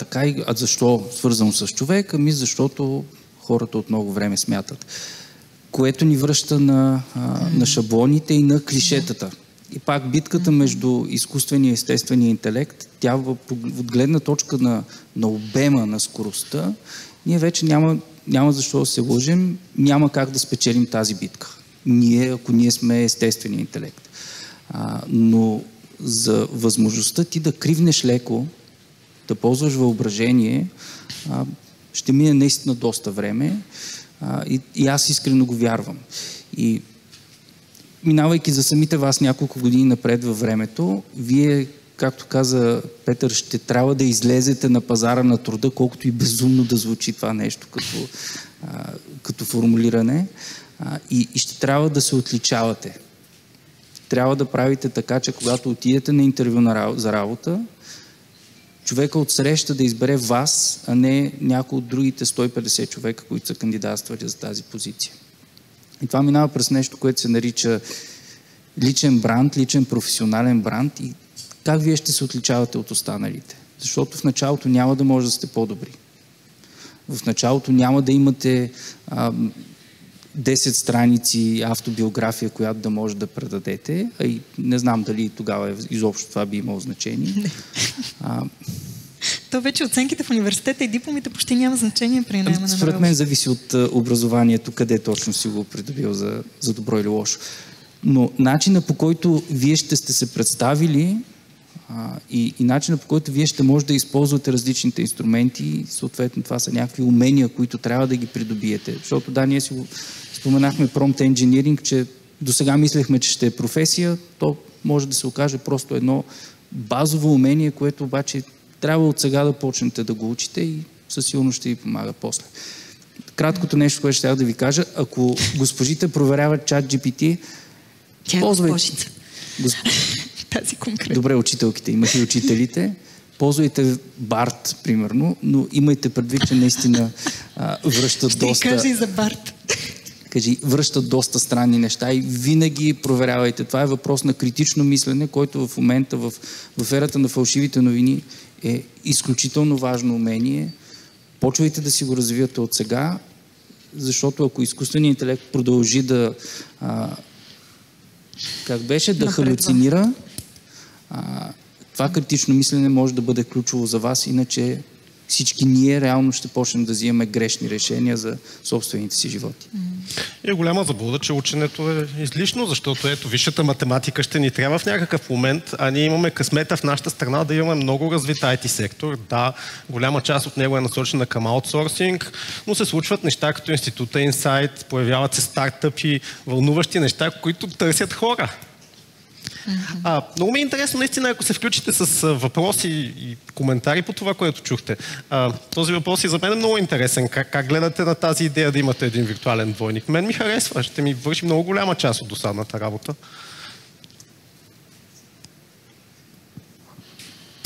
А защо свързано с човека? Защото хората от много време смятат. Което ни връща на шаблоните и на клишетата. И пак битката между изкуствения и естествения интелект, тя от гледна точка на обема, на скоростта, ние вече няма защо да се лъжем, няма как да спечелим тази битка. Ако ние сме естествения интелект. Но за възможността ти да кривнеш леко, да ползваш въображение, ще мине наистина доста време и аз искрено го вярвам. И минавайки за самите вас няколко години напред във времето, вие, както каза Петър, ще трябва да излезете на пазара на труда, колкото и безумно да звучи това нещо като формулиране, и ще трябва да се отличавате. Трябва да правите така, че когато отидете на интервю за работа, човека отсреща да избере вас, а не някой от другите 150 човека, които са кандидатствали за тази позиция. И това минава през нещо, което се нарича личен бранд, личен професионален бранд и как вие ще се отличавате от останалите. Защото в началото няма да може да сте по-добри. В началото няма да имате 10 страници автобиография, която да може да предадете, а и не знам дали тогава изобщо това би имало значение. То вече оценките в университета и дипломите почти няма значение при наема на работа. Според мен зависи от образованието, къде точно си го придобил за добро или лошо. Но начина, по който вие ще сте се представили и начина, по който вие ще може да използвате различните инструменти, съответно това са някакви умения, които трябва да ги придобиете. Защото да, ние си го споменахме Prompt Engineering, че до сега мислехме, че ще е професия, то може да се окаже просто едно базово умение, което обаче трябва от сега да почнете да го учите и със сигурност ще ви помага после. Краткото нещо, което ще да ви кажа, ако госпожите проверяват ChatGPT, тя е госпожица. Тази конкретно. Добре, учителките, имат и учителите. Ползвайте Барт, примерно, но имайте предвид, че наистина връщат доста... Ще кажи за Барт. Връщат доста странни неща и винаги проверявайте. Това е въпрос на критично мислене, който в момента в ерата на фалшивите новини е изключително важно умение. Почвайте да си го развивате от сега, защото ако изкуственият интелект продължи да да халюцинира, това критично мислене може да бъде ключово за вас, иначе всички ние реално ще почнем да взимаме грешни решения за собствените си животи. И голяма заблуда, че ученето е излишно, защото ето висшата математика ще ни трябва в някакъв момент, а ние имаме късмета в нашата страна да имаме много развит IT сектор. Да, голяма част от него е насочена към аутсорсинг, но се случват неща като института Insight, появяват се стартъпи, вълнуващи неща, които търсят хора. Много ми е интересно, наистина, ако се включите с въпроси и коментари по това, което чухте. Този въпрос и за мен е много интересен. Как гледате на тази идея да имате един виртуален двойник? Мен ми харесва, ще ми върши много голяма част от досадната работа.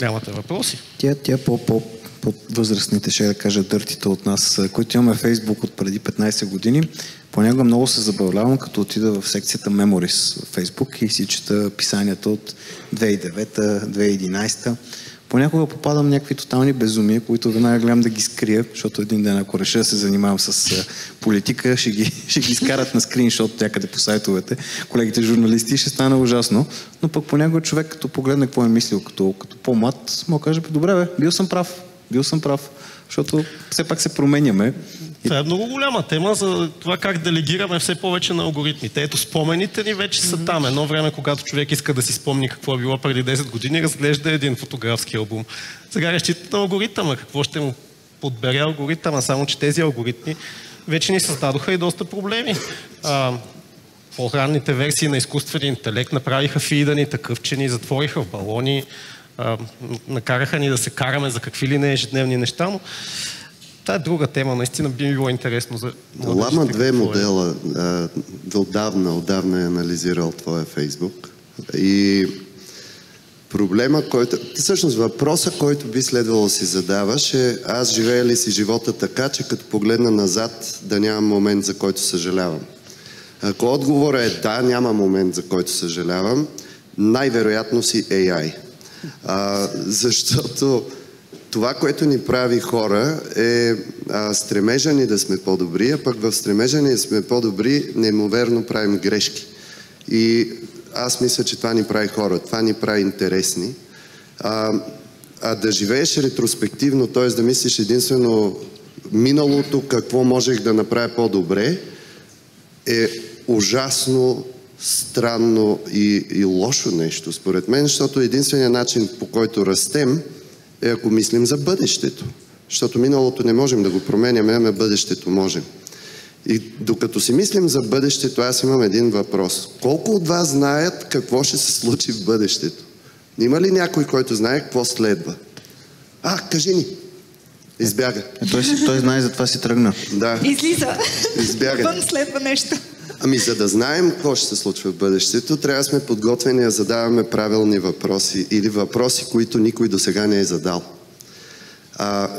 Нямате въпроси? Тя по-възрастните, ще да кажа, дъртите от нас, които имаме Фейсбук от преди 15 години, понякога много се забавлявам, като отида в секцията Memories в Фейсбук и си чета писанията от 2009-2011. Понякога попадам някакви тотални безумия, които веднага гледам да ги скрия, защото един ден, ако реша да се занимавам с политика, ще ги изкарат на скриншот някъде по сайтовете. Колегите журналисти ще стане ужасно, но пък понякога човек, като погледне какво е мислил като по-млад, му каже, добре бе, бил съм прав, защото все пак се променяме. Това е много голяма тема за това как делегираме все повече на алгоритмите. Ето, спомените ни вече са там. Едно време, когато човек иска да си спомни какво е било преди 10 години, разглежда един фотографски албум. Сега разчита на алгоритъма. Какво ще му подбере алгоритъма? Само че тези алгоритми вече ни създадоха и доста проблеми. По-ранните версии на изкуствения интелект направиха фида ни такъв, че ни затвориха в балони, накараха ни да се караме за какви ли не ежедневни неща, но това е друга тема, наистина би ми било интересно за... Лама 2 модела отдавна е анализирал твоя Фейсбук и проблема, който... Всъщност въпроса, който би следвало да си задаваш е: аз живея ли си живота така, че като погледна назад да нямам момент, за който съжалявам? Ако отговорът е да, няма момент, за който съжалявам, най-вероятно си AI. Защото това, което ни прави хора, е стремежа ни да сме по-добри, а пък в стремежа ни да сме по-добри неимоверно правим грешки. И аз мисля, че това ни прави хора, това ни прави интересни. Да живееш ретроспективно, т.е. да мислиш единствено миналото, какво можех да направя по-добре, е ужасно странно и лошо нещо, според мен, защото единственият начин, по който растем, е ако мислим за бъдещето. Защото миналото не можем да го променяме, ами бъдещето можем. И докато си мислим за бъдещето, аз имам един въпрос. Колко от вас знаят какво ще се случи в бъдещето? Има ли някой, който знае какво следва? Кажи ни! Избяга. Той знае, затова си тръгна. Да. Излиза. Избяга. Вън следва нещо. За да знаем какво ще се случва в бъдещето, трябва да сме подготвени да задаваме правилни въпроси или въпроси, които никой досега не е задал.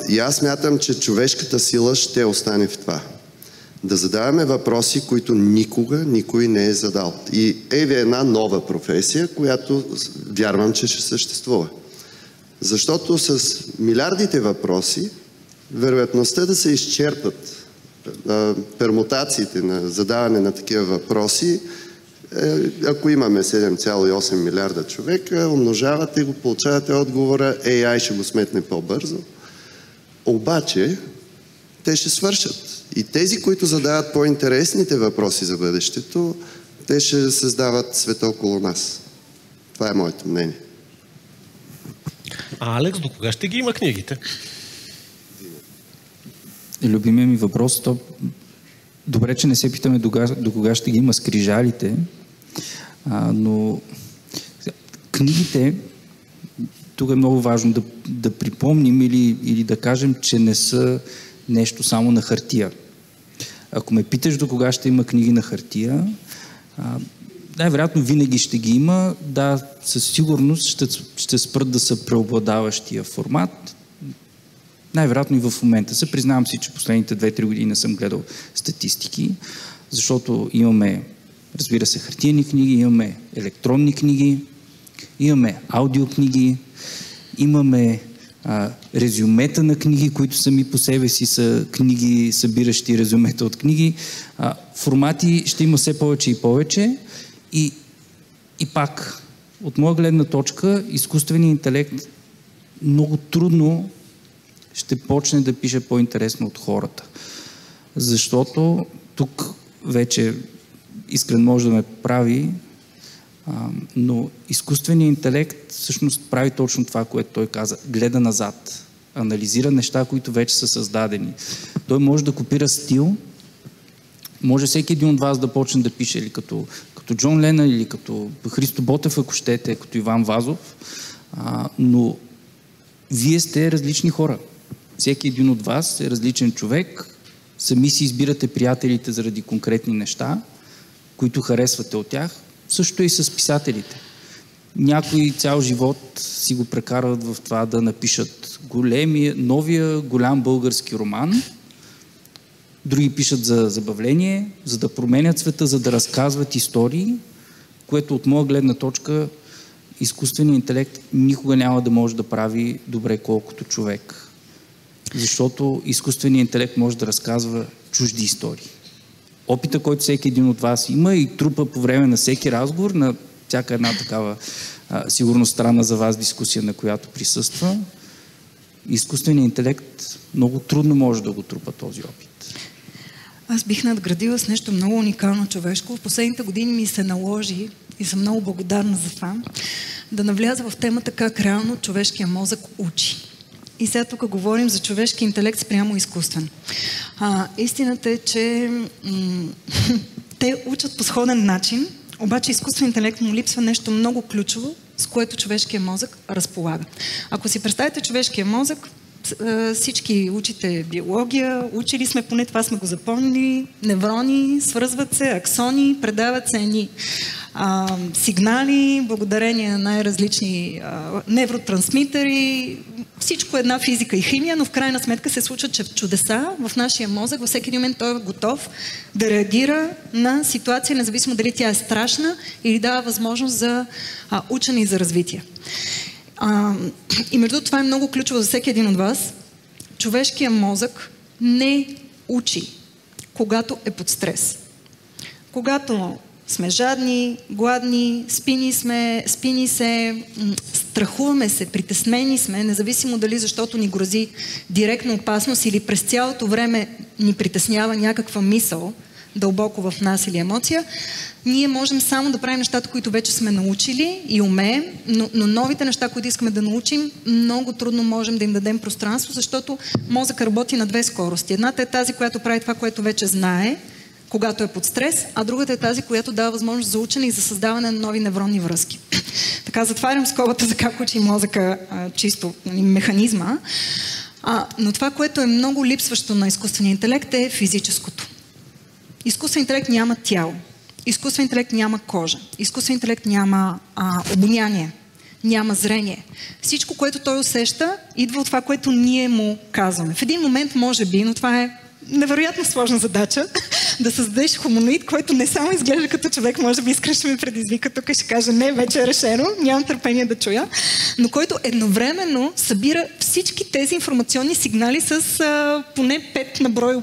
И аз смятам, че човешката сила ще остане в това. Да задаваме въпроси, които никога никой не е задал. И ви една нова професия, която вярвам, че ще съществува. Защото с милиардите въпроси, вероятността да се изчерпат пермутациите на задаване на такива въпроси, ако имаме 7,8 милиарда човека, умножавате и го получавате отговора, AI ще го сметне по-бързо. Обаче, те ще свършат. И тези, които задават по-интересните въпроси за бъдещето, те ще създават света около нас. Това е моето мнение. Алекс, до кога ще ги има книгите? Любимия ми въпрос, добре, че не се питаме до кога ще ги има скрижалите, но книгите, тук е много важно да припомним или да кажем, че не са нещо само на хартия. Ако ме питаш до кога ще има книги на хартия, най-вероятно винаги ще ги има. Да, със сигурност ще спрат да са преобладаващия формат. Най-вероятно и в момента са. Признавам си, че последните 2-3 години не съм гледал статистики, защото имаме, разбира се, хартиени книги, имаме електронни книги, имаме аудиокниги, имаме резюмета на книги, които сами по себе си са книги, събиращи резюмета от книги. Формати ще има все повече и повече. И пак, от моя гледна точка, изкуственият интелект много трудно ще почне да пише по-интересно от хората. Защото тук вече Искрен може да ме прави, но изкуственият интелект всъщност прави точно това, което той каза. Гледа назад, анализира неща, които вече са създадени. Той може да копира стил, може всеки един от вас да почне да пише или като като Джон Ленън или като Христо Ботев, ако щете, като Иван Вазов, но вие сте различни хора. Всеки един от вас е различен човек, сами си избирате приятелите заради конкретни неща, които харесвате от тях. Също и с писателите. Някои цял живот си го прекарват в това да напишат новия голям български роман, други пишат за забавление, за да променят света, за да разказват истории, което от моя гледна точка изкуственият интелект никога няма да може да прави добре колкото човек. Защото изкуственият интелект може да разказва чужди истории. Опита, който всеки един от вас има и трупа по време на всеки разговор, на всяка една такава сигурно странна за вас дискусия, на която присъства, изкуственият интелект много трудно може да го трупа този опит. Аз бих надградила с нещо много уникално човешко. В последните години ми се наложи, и съм много благодарна за това, да навляза в темата как реално човешкия мозък учи. И сега тук говорим за човешки интелект спрямо изкуствен. Истината е, че те учат по сходен начин, обаче изкуствен интелект му липсва нещо много ключово, с което човешкия мозък разполага. Ако си представите човешкия мозък, всички учите биология, учили сме, поне това сме го запомнили, неврони, свързват се, аксони, предават се едни сигнали, благодарение на най-различни невротрансмитери, всичко е една физика и химия, но в крайна сметка се случват чудеса в нашия мозък. Във всеки момент той е готов да реагира на ситуация, независимо дали тя е страшна или дава възможност за учене и за развитие. И между това е много ключово за всеки един от вас. Човешкият мозък не учи, когато е под стрес. Когато сме жадни, гладни, спини се, страхуваме се, притеснени сме, независимо дали защото ни грози директна опасност или през цялото време ни притеснява някаква мисъл дълбоко в нас или емоция, ние можем само да правим нещата, които вече сме научили и умеем, но новите неща, които искаме да научим, много трудно можем да им дадем пространство, защото мозък работи на две скорости. Едната е тази, която прави това, което вече знае, когато е под стрес, а другата е тази, която дава възможност за учене и за създаване на нови невронни връзки. Така, затварям скобата за как учи мозъка чисто механизма. Но това, което е много липсващо на изкуствения интелект, е физическото. Изкуствен интелект няма тяло. Изкуствен интелект няма кожа. Изкуствен интелект няма обоняние. Няма зрение. Всичко, което той усеща, идва от това, което ние му казваме. В един момент, може би, но това е невероятно сложна задача, да създадеш хуманоид, който не само изглежда като човек, може би искаш да ме предизвика тук и ще каже, не, вече е решено, нямам търпение да чуя, но който едновременно събира всички тези информационни сигнали с поне 5 на брой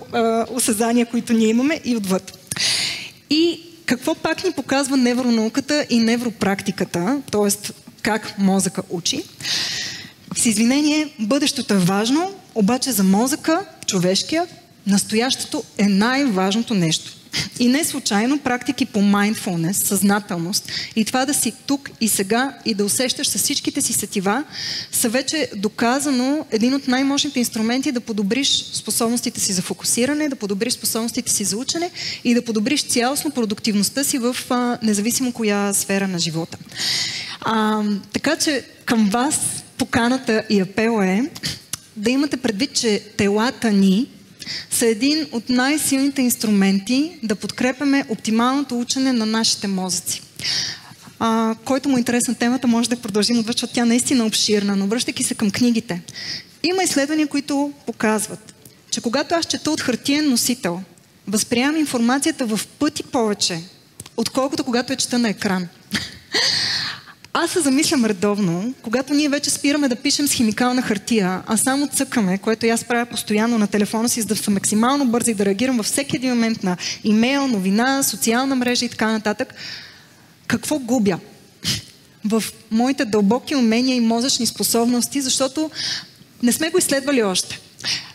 осъзнания, които ние имаме и отвъд. И какво пак ни показва невронауката и невропрактиката, т.е. как мозъка учи? С извинение, бъдещето е важно, обаче за мозъка, човешкия, настоящето е най-важното нещо. И не случайно практики по mindfulness, съзнателност и това да си тук и сега и да усещаш с всичките си сетива са вече доказано един от най-мощните инструменти да подобриш способностите си за фокусиране, да подобриш способностите си за учене и да подобриш цялостно продуктивността си в независимо коя сфера на живота. Така че към вас поканата и апел е да имате предвид, че телата ни са един от най-силните инструменти да подкрепяме оптималното учене на нашите мозъци. Който му е интересна темата, може да продължим отвъд, защото тя наистина е обширна, но връщайки се към книгите. Има изследвания, които показват, че когато аз чета от хартиен носител, възприемам информацията в пъти повече, отколкото когато я чета на екран. Аз се замислям редовно, когато ние вече спираме да пишем с химикална хартия, а само цъкаме, което аз правя постоянно на телефона си, за да съм максимално бърза и да реагирам във всеки един момент на имейл, новина, социална мрежа и така нататък, какво губя в моите дълбоки умения и мозъчни способности, защото не сме го изследвали още.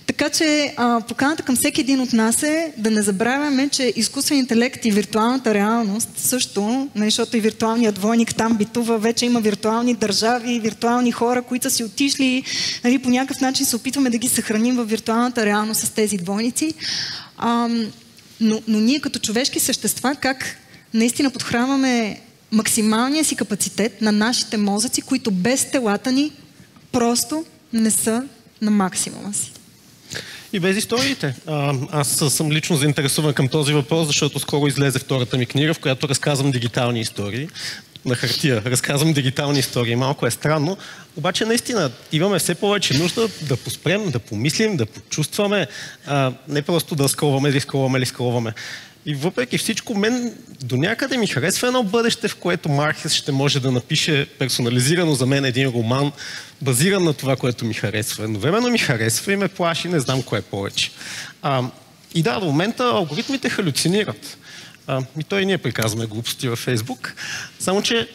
Така че поканата към всеки един от нас е да не забравяме, че изкуствен интелект и виртуалната реалност също, защото и виртуалният двойник там битува, вече има виртуални държави, виртуални хора, които са си отишли, нали, по някакъв начин се опитваме да ги съхраним в виртуалната реалност с тези двойници. Но ние като човешки същества, как наистина подхранваме максималния си капацитет на нашите мозъци, които без телата ни просто не са на максимума си. И без историите. Аз съм лично заинтересуван към този въпрос, защото скоро излезе втората ми книга, в която разказвам дигитални истории. На хартия разказвам дигитални истории. Малко е странно, обаче наистина имаме все повече нужда да поспрем, да помислим, да почувстваме, не просто да скролваме. И въпреки всичко, мен до някъде ми харесва едно бъдеще, в което Маркес ще може да напише персонализирано за мен един роман, базиран на това, което ми харесва. Едновременно ми харесва и ме плаши, не знам кое повече. И да, до момента алгоритмите халюцинират. И той ние приказваме глупости във Фейсбук, само че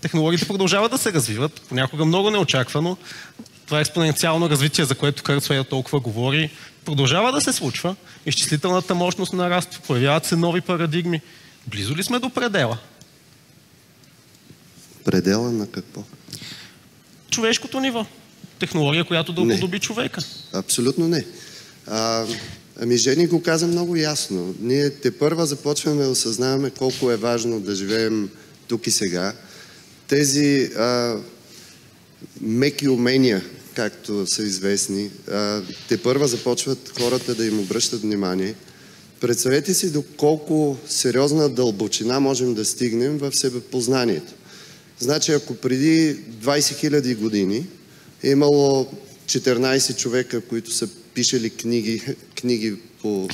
технологиите продължават да се развиват, понякога много неочаквано. Това експоненциално развитие, за което Кърцвейл толкова говори, продължава да се случва. Изчислителната мощност нараства, появяват се нови парадигми. Близо ли сме до предела? Предела на какво? Човешкото ниво. Технология, която да уподоби човека. Абсолютно не. Ами Жени го каза много ясно. Ние тепърва започваме да осъзнаваме колко е важно да живеем тук и сега. Тези меки умения, както са известни, тепърва започват хората да им обръщат внимание. Представете си доколко сериозна дълбочина можем да стигнем в себепознанието. Значи, ако преди 20 000 години е имало 14 човека, които са пишели книги по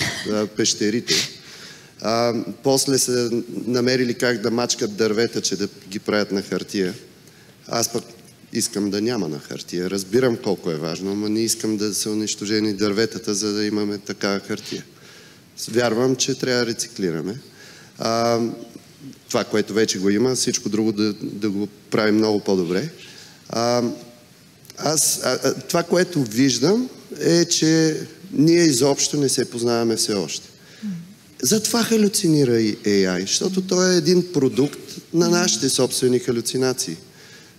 пещерите, после са намерили как да мачкат дървета, че да ги правят на хартия. Аз пък искам да няма на хартия. Разбирам колко е важно, но не искам да са унищожени дърветата, за да имаме такава хартия. Вярвам, че трябва да рециклираме. Това, което вече го има, всичко друго да го правим много по-добре. Това, което виждам, е, че ние изобщо не се познаваме все още. Затова халюцинира и AI, защото той е един продукт на нашите собствени халюцинации,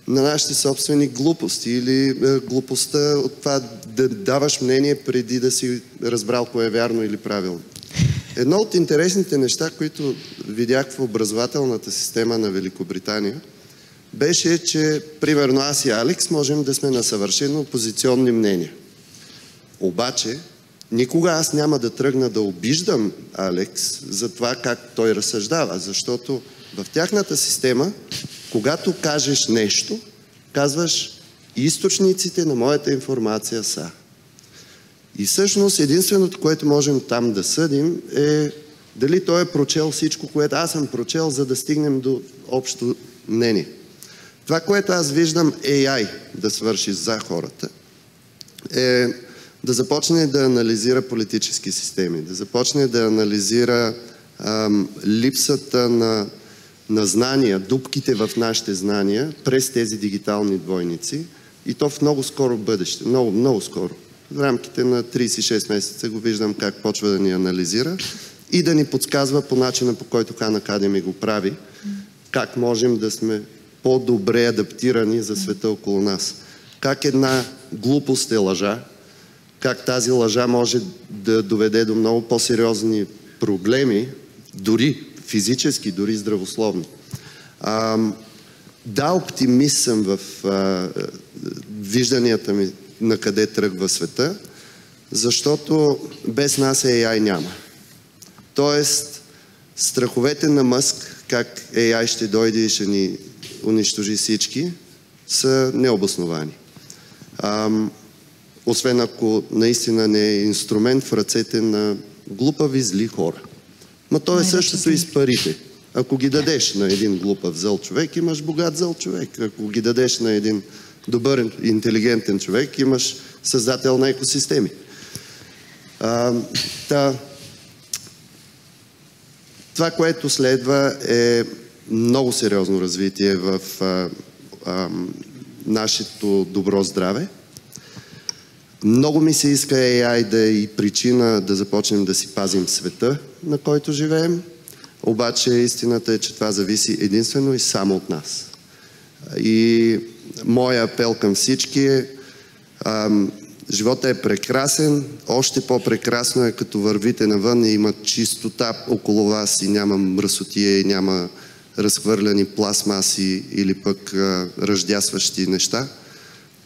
на нашите собствени глупости или глупостта от това да даваш мнение преди да си разбрал кое е вярно или правилно. Едно от интересните неща, които видях в образователната система на Великобритания, беше, че примерно аз и Алекс можем да сме на съвършено опозиционни мнения. Обаче, никога аз няма да тръгна да обиждам Алекс за това как той разсъждава, защото в тяхната система, когато кажеш нещо, казваш източниците на моята информация са. И всъщност единственото, което можем там да съдим е дали той е прочел всичко, което аз съм прочел, за да стигнем до общо мнение. Това, което аз виждам AI да свърши за хората, е да започне да анализира политически системи, да започне да анализира липсата на знания, дупките в нашите знания през тези дигитални двойници и то в много скоро бъдеще, много, много скоро. В рамките на 36 месеца го виждам как почва да ни анализира и да ни подсказва по начина, по който Khan Academy го прави, как можем да сме по-добре адаптирани за света около нас. Как една глупост е лъжа, как тази лъжа може да доведе до много по-сериозни проблеми, дори физически, дори здравословни. Да, оптимист съм в вижданията ми на къде тръгва света, защото без нас AI няма. Тоест, страховете на Мъск, как AI ще дойде и ще ни унищожи всички, са необосновани. Освен ако наистина не е инструмент в ръцете на глупави зли хора. Но то е същото и с парите. Ако ги дадеш на един глупав зъл човек, имаш богат зъл човек. Ако ги дадеш на един добър, интелигентен човек, имаш създател на екосистеми. Това, което следва, е много сериозно развитие в нашето добро здраве. Много ми се иска AI да е и причина да започнем да си пазим света, на който живеем. Обаче истината е, че това зависи единствено и само от нас. И моя апел към всички е Животът е прекрасен, още по-прекрасно е като вървите навън и има чистота около вас и няма мръсотия и няма разхвърляни пластмаси или пък ръждясващи неща.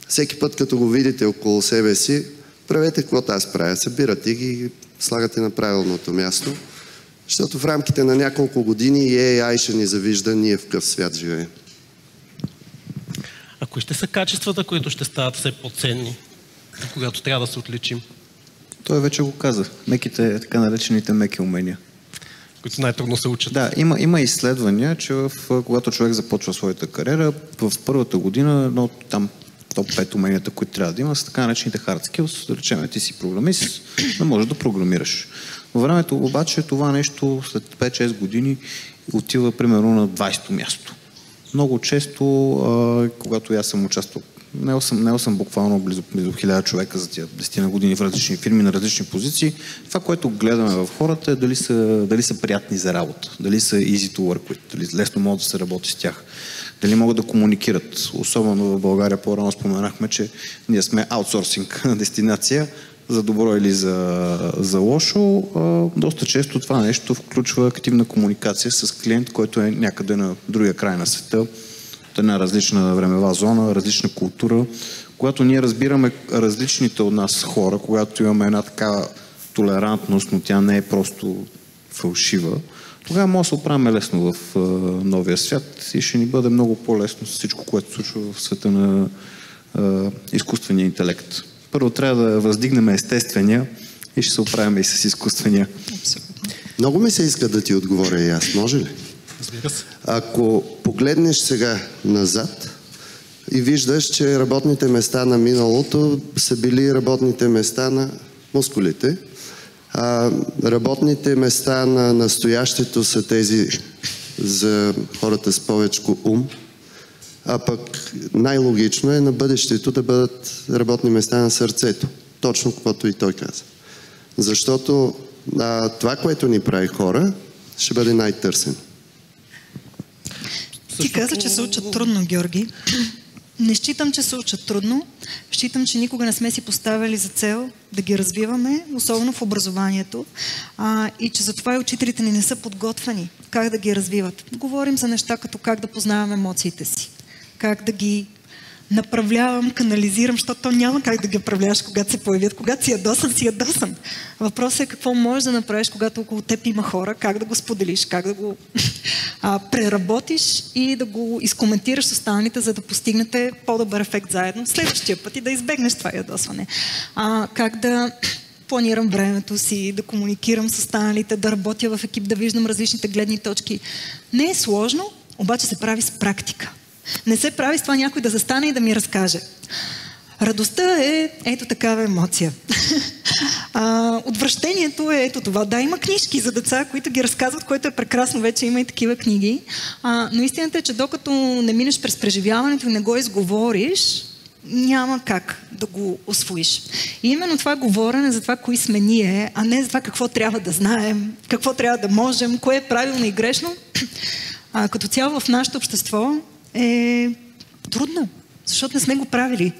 Всеки път, като го видите около себе си, правете каквото аз правя. Събирате ги и слагате на правилното място, защото в рамките на няколко години и AI ще ни завижда ние в какъв свят живеем. А кои ще са качествата, които ще стават все по-ценни, когато трябва да се отличим? Той вече го каза. Меките, така наречените меки умения. Които най-трудно се учат. Да, има изследвания, че когато човек започва своята кариера, в първата година, едно там топ 5 уменията, които трябва да има, са така наречените hard skills. Да речем, ти си програмист, да можеш да програмираш. Във времето обаче това нещо след 5-6 години отива примерно на 20-то място. Много често, когато аз съм участвал, не съм буквално близо 1000 човека за тия 10 години в различни фирми, на различни позиции. Това, което гледаме в хората е дали са приятни за работа, дали са easy to work with, дали лесно могат да се работи с тях, дали могат да комуникират. Особено в България по-рано споменахме, че ние сме аутсорсинг дестинация, за добро или за лошо. Доста често това нещо включва активна комуникация с клиент, който е някъде на другия край на света, от една различна времева зона, различна култура. Когато ние разбираме различните от нас хора, когато имаме една такава толерантност, но тя не е просто фалшива, тогава може да се оправим лесно в новия свят и ще ни бъде много по-лесно с всичко, което се случва в света на изкуствения интелект. Първо трябва да въздигнем естествения и ще се оправим и с изкуствения. Много ми се иска да ти отговоря и аз. Може ли? Ако погледнеш сега назад и виждаш, че работните места на миналото са били работните места на мускулите, а работните места на настоящето са тези за хората с повече ум, а пък най-логично е на бъдещето да бъдат работни места на сърцето. Точно каквото и той каза. Защото това, което ни прави хора, ще бъде най-търсено. Ти каза, че се учат трудно, Георги. Не считам, че се учат трудно. Считам, че никога не сме си поставили за цел да ги развиваме, особено в образованието. И че затова и учителите ни не са подготвени как да ги развиват. Говорим за неща като как да познаваме емоциите си, как да ги направлявам, канализирам, защото то няма как да ги управляваш, когато се появят. Когато си ядосан. Въпросът е какво можеш да направиш, когато около теб има хора, как да го споделиш, как да го преработиш и да го изкоментираш с останалите, за да постигнете по-добър ефект заедно следващия път и да избегнеш това ядосване. Как да планирам времето си, да комуникирам с останалите, да работя в екип, да виждам различните гледни точки. Не е сложно, обаче се прави с практика. Не се прави с това някой да застане и да ми разкаже. Радостта е ето такава емоция. Отвращението е ето това. Да, има книжки за деца, които ги разказват, което е прекрасно, вече има и такива книги. Но истината е, че докато не минеш през преживяването и не го изговориш, няма как да го усвоиш. И именно това говорене за това, кои сме ние, а не за това какво трябва да знаем, какво трябва да можем, кое е правилно и грешно, като цяло в нашето общество е трудно, защото не сме го правили.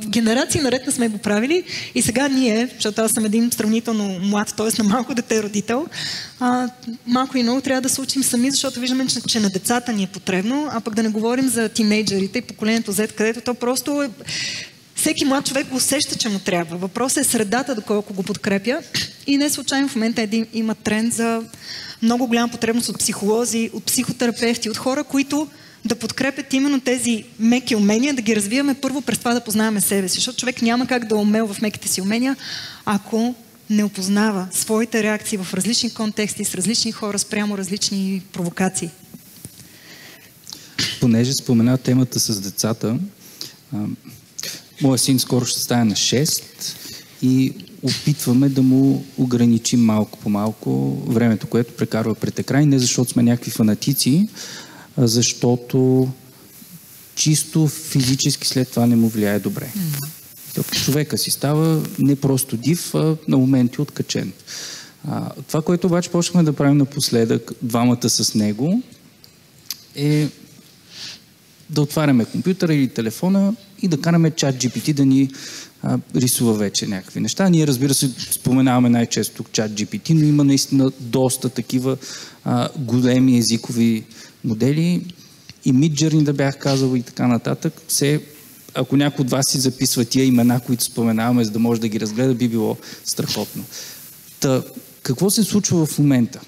Генерации наред не сме го правили и сега ние, защото аз съм един сравнително млад, т.е. на малко дете родител, малко и много трябва да се учим сами, защото виждаме, че на децата ни е потребно, а пък да не говорим за тинейджерите и поколението Z, където то просто е... Всеки млад човек го усеща, че му трябва. Въпросът е средата, доколко го подкрепя. И не случайно в момента има тренд за много голяма потребност от психолози, от психотерапевти, от хора, които да подкрепят именно тези меки умения, да ги развиваме първо през това да познаваме себе си. Защото човек няма как да умел в меките си умения, ако не опознава своите реакции в различни контексти, с различни хора, спрямо различни провокации. Понеже спомена темата с децата, моя син скоро ще стане на 6 и опитваме да му ограничим малко по малко времето, което прекарва пред екран. Не защото сме някакви фанатици, а защото чисто физически след това не му влияе добре. Човека си става не просто див, а на моменти откачен. Това, което обаче почнахме да правим напоследък, двамата с него, е да отваряме компютъра или телефона и да караме ChatGPT да ни рисува вече някакви неща. Ние, разбира се, споменаваме най-често тук ChatGPT, но има наистина доста такива големи езикови модели и Midjourney, да бях казал, и така нататък. Ако някой от вас си записва тия имена, които споменаваме, за да може да ги разгледа, би било страхотно. Какво се случва в момента?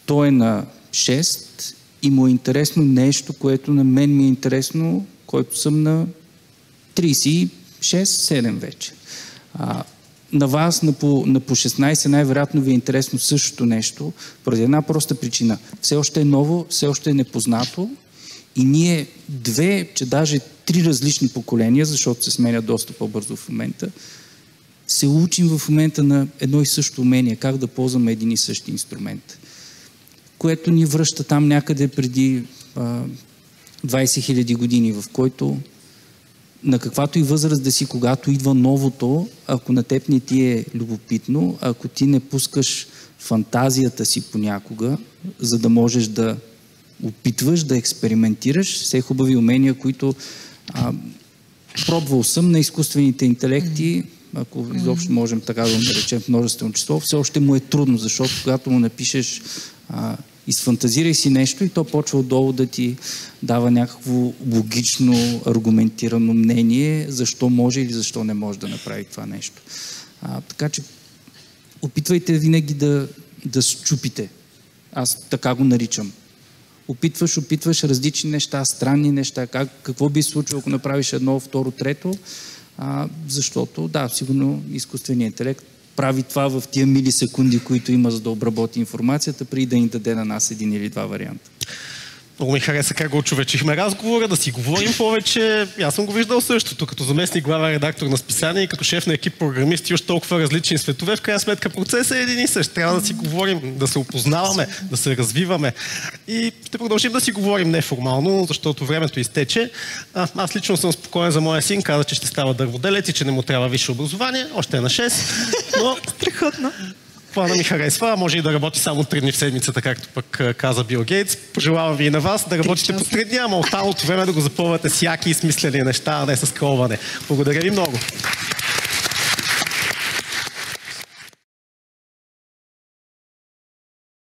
Той е на 6 и му е интересно нещо, което на мен ми е интересно, който съм на 36-7 вече. На вас, на по 16, най-вероятно ви е интересно същото нещо, поради една проста причина. Все още е ново, все още е непознато и ние даже 3 различни поколения, защото се сменя доста по-бързо в момента, се учим в момента на едно и също умение, как да ползваме един и същи инструмент, което ни връща там някъде преди 20 000 години, в който на каквато и възраст да си, когато идва новото, ако на теб не ти е любопитно, ако ти не пускаш фантазията си понякога, за да можеш да опитваш, да експериментираш, все хубави умения, които пробвал съм на изкуствените интелекти, ако изобщо можем така да наречем в множествено число, все още му е трудно, защото когато му напишеш изфантазирай си нещо и то почва отдолу да ти дава някакво логично, аргументирано мнение, защо може или защо не може да направи това нещо. Така че опитвайте винаги да счупите. Аз така го наричам. Опитваш различни неща, странни неща, какво би случило, ако направиш едно, второ, трето, защото, да, сигурно изкуственият интелект прави това в тия милисекунди, които има, за да обработи информацията, преди да ни даде на нас един или два варианта. Много ми хареса как го очовечихме разговора, да си говорим повече. Аз съм го виждал същото, като заместник главен редактор на списание и като шеф на екип програмисти, още толкова различни светове. В крайна сметка процесът е един и същ. Трябва да си говорим, да се опознаваме, да се развиваме. И ще продължим да си говорим неформално, защото времето изтече. Аз лично съм спокоен за моя син, каза, че ще става дърводелец и че не му трябва висше образование. Още е на 6. Но страхотно. Плана ми харесва, може и да работи само 3 дни в седмицата, както пък каза Бил Гейтс. Пожелавам ви и на вас да работите по 3 дни, ама останалото време да го запълвате с яки и смислени неща, а не с скролване. Благодаря ви много.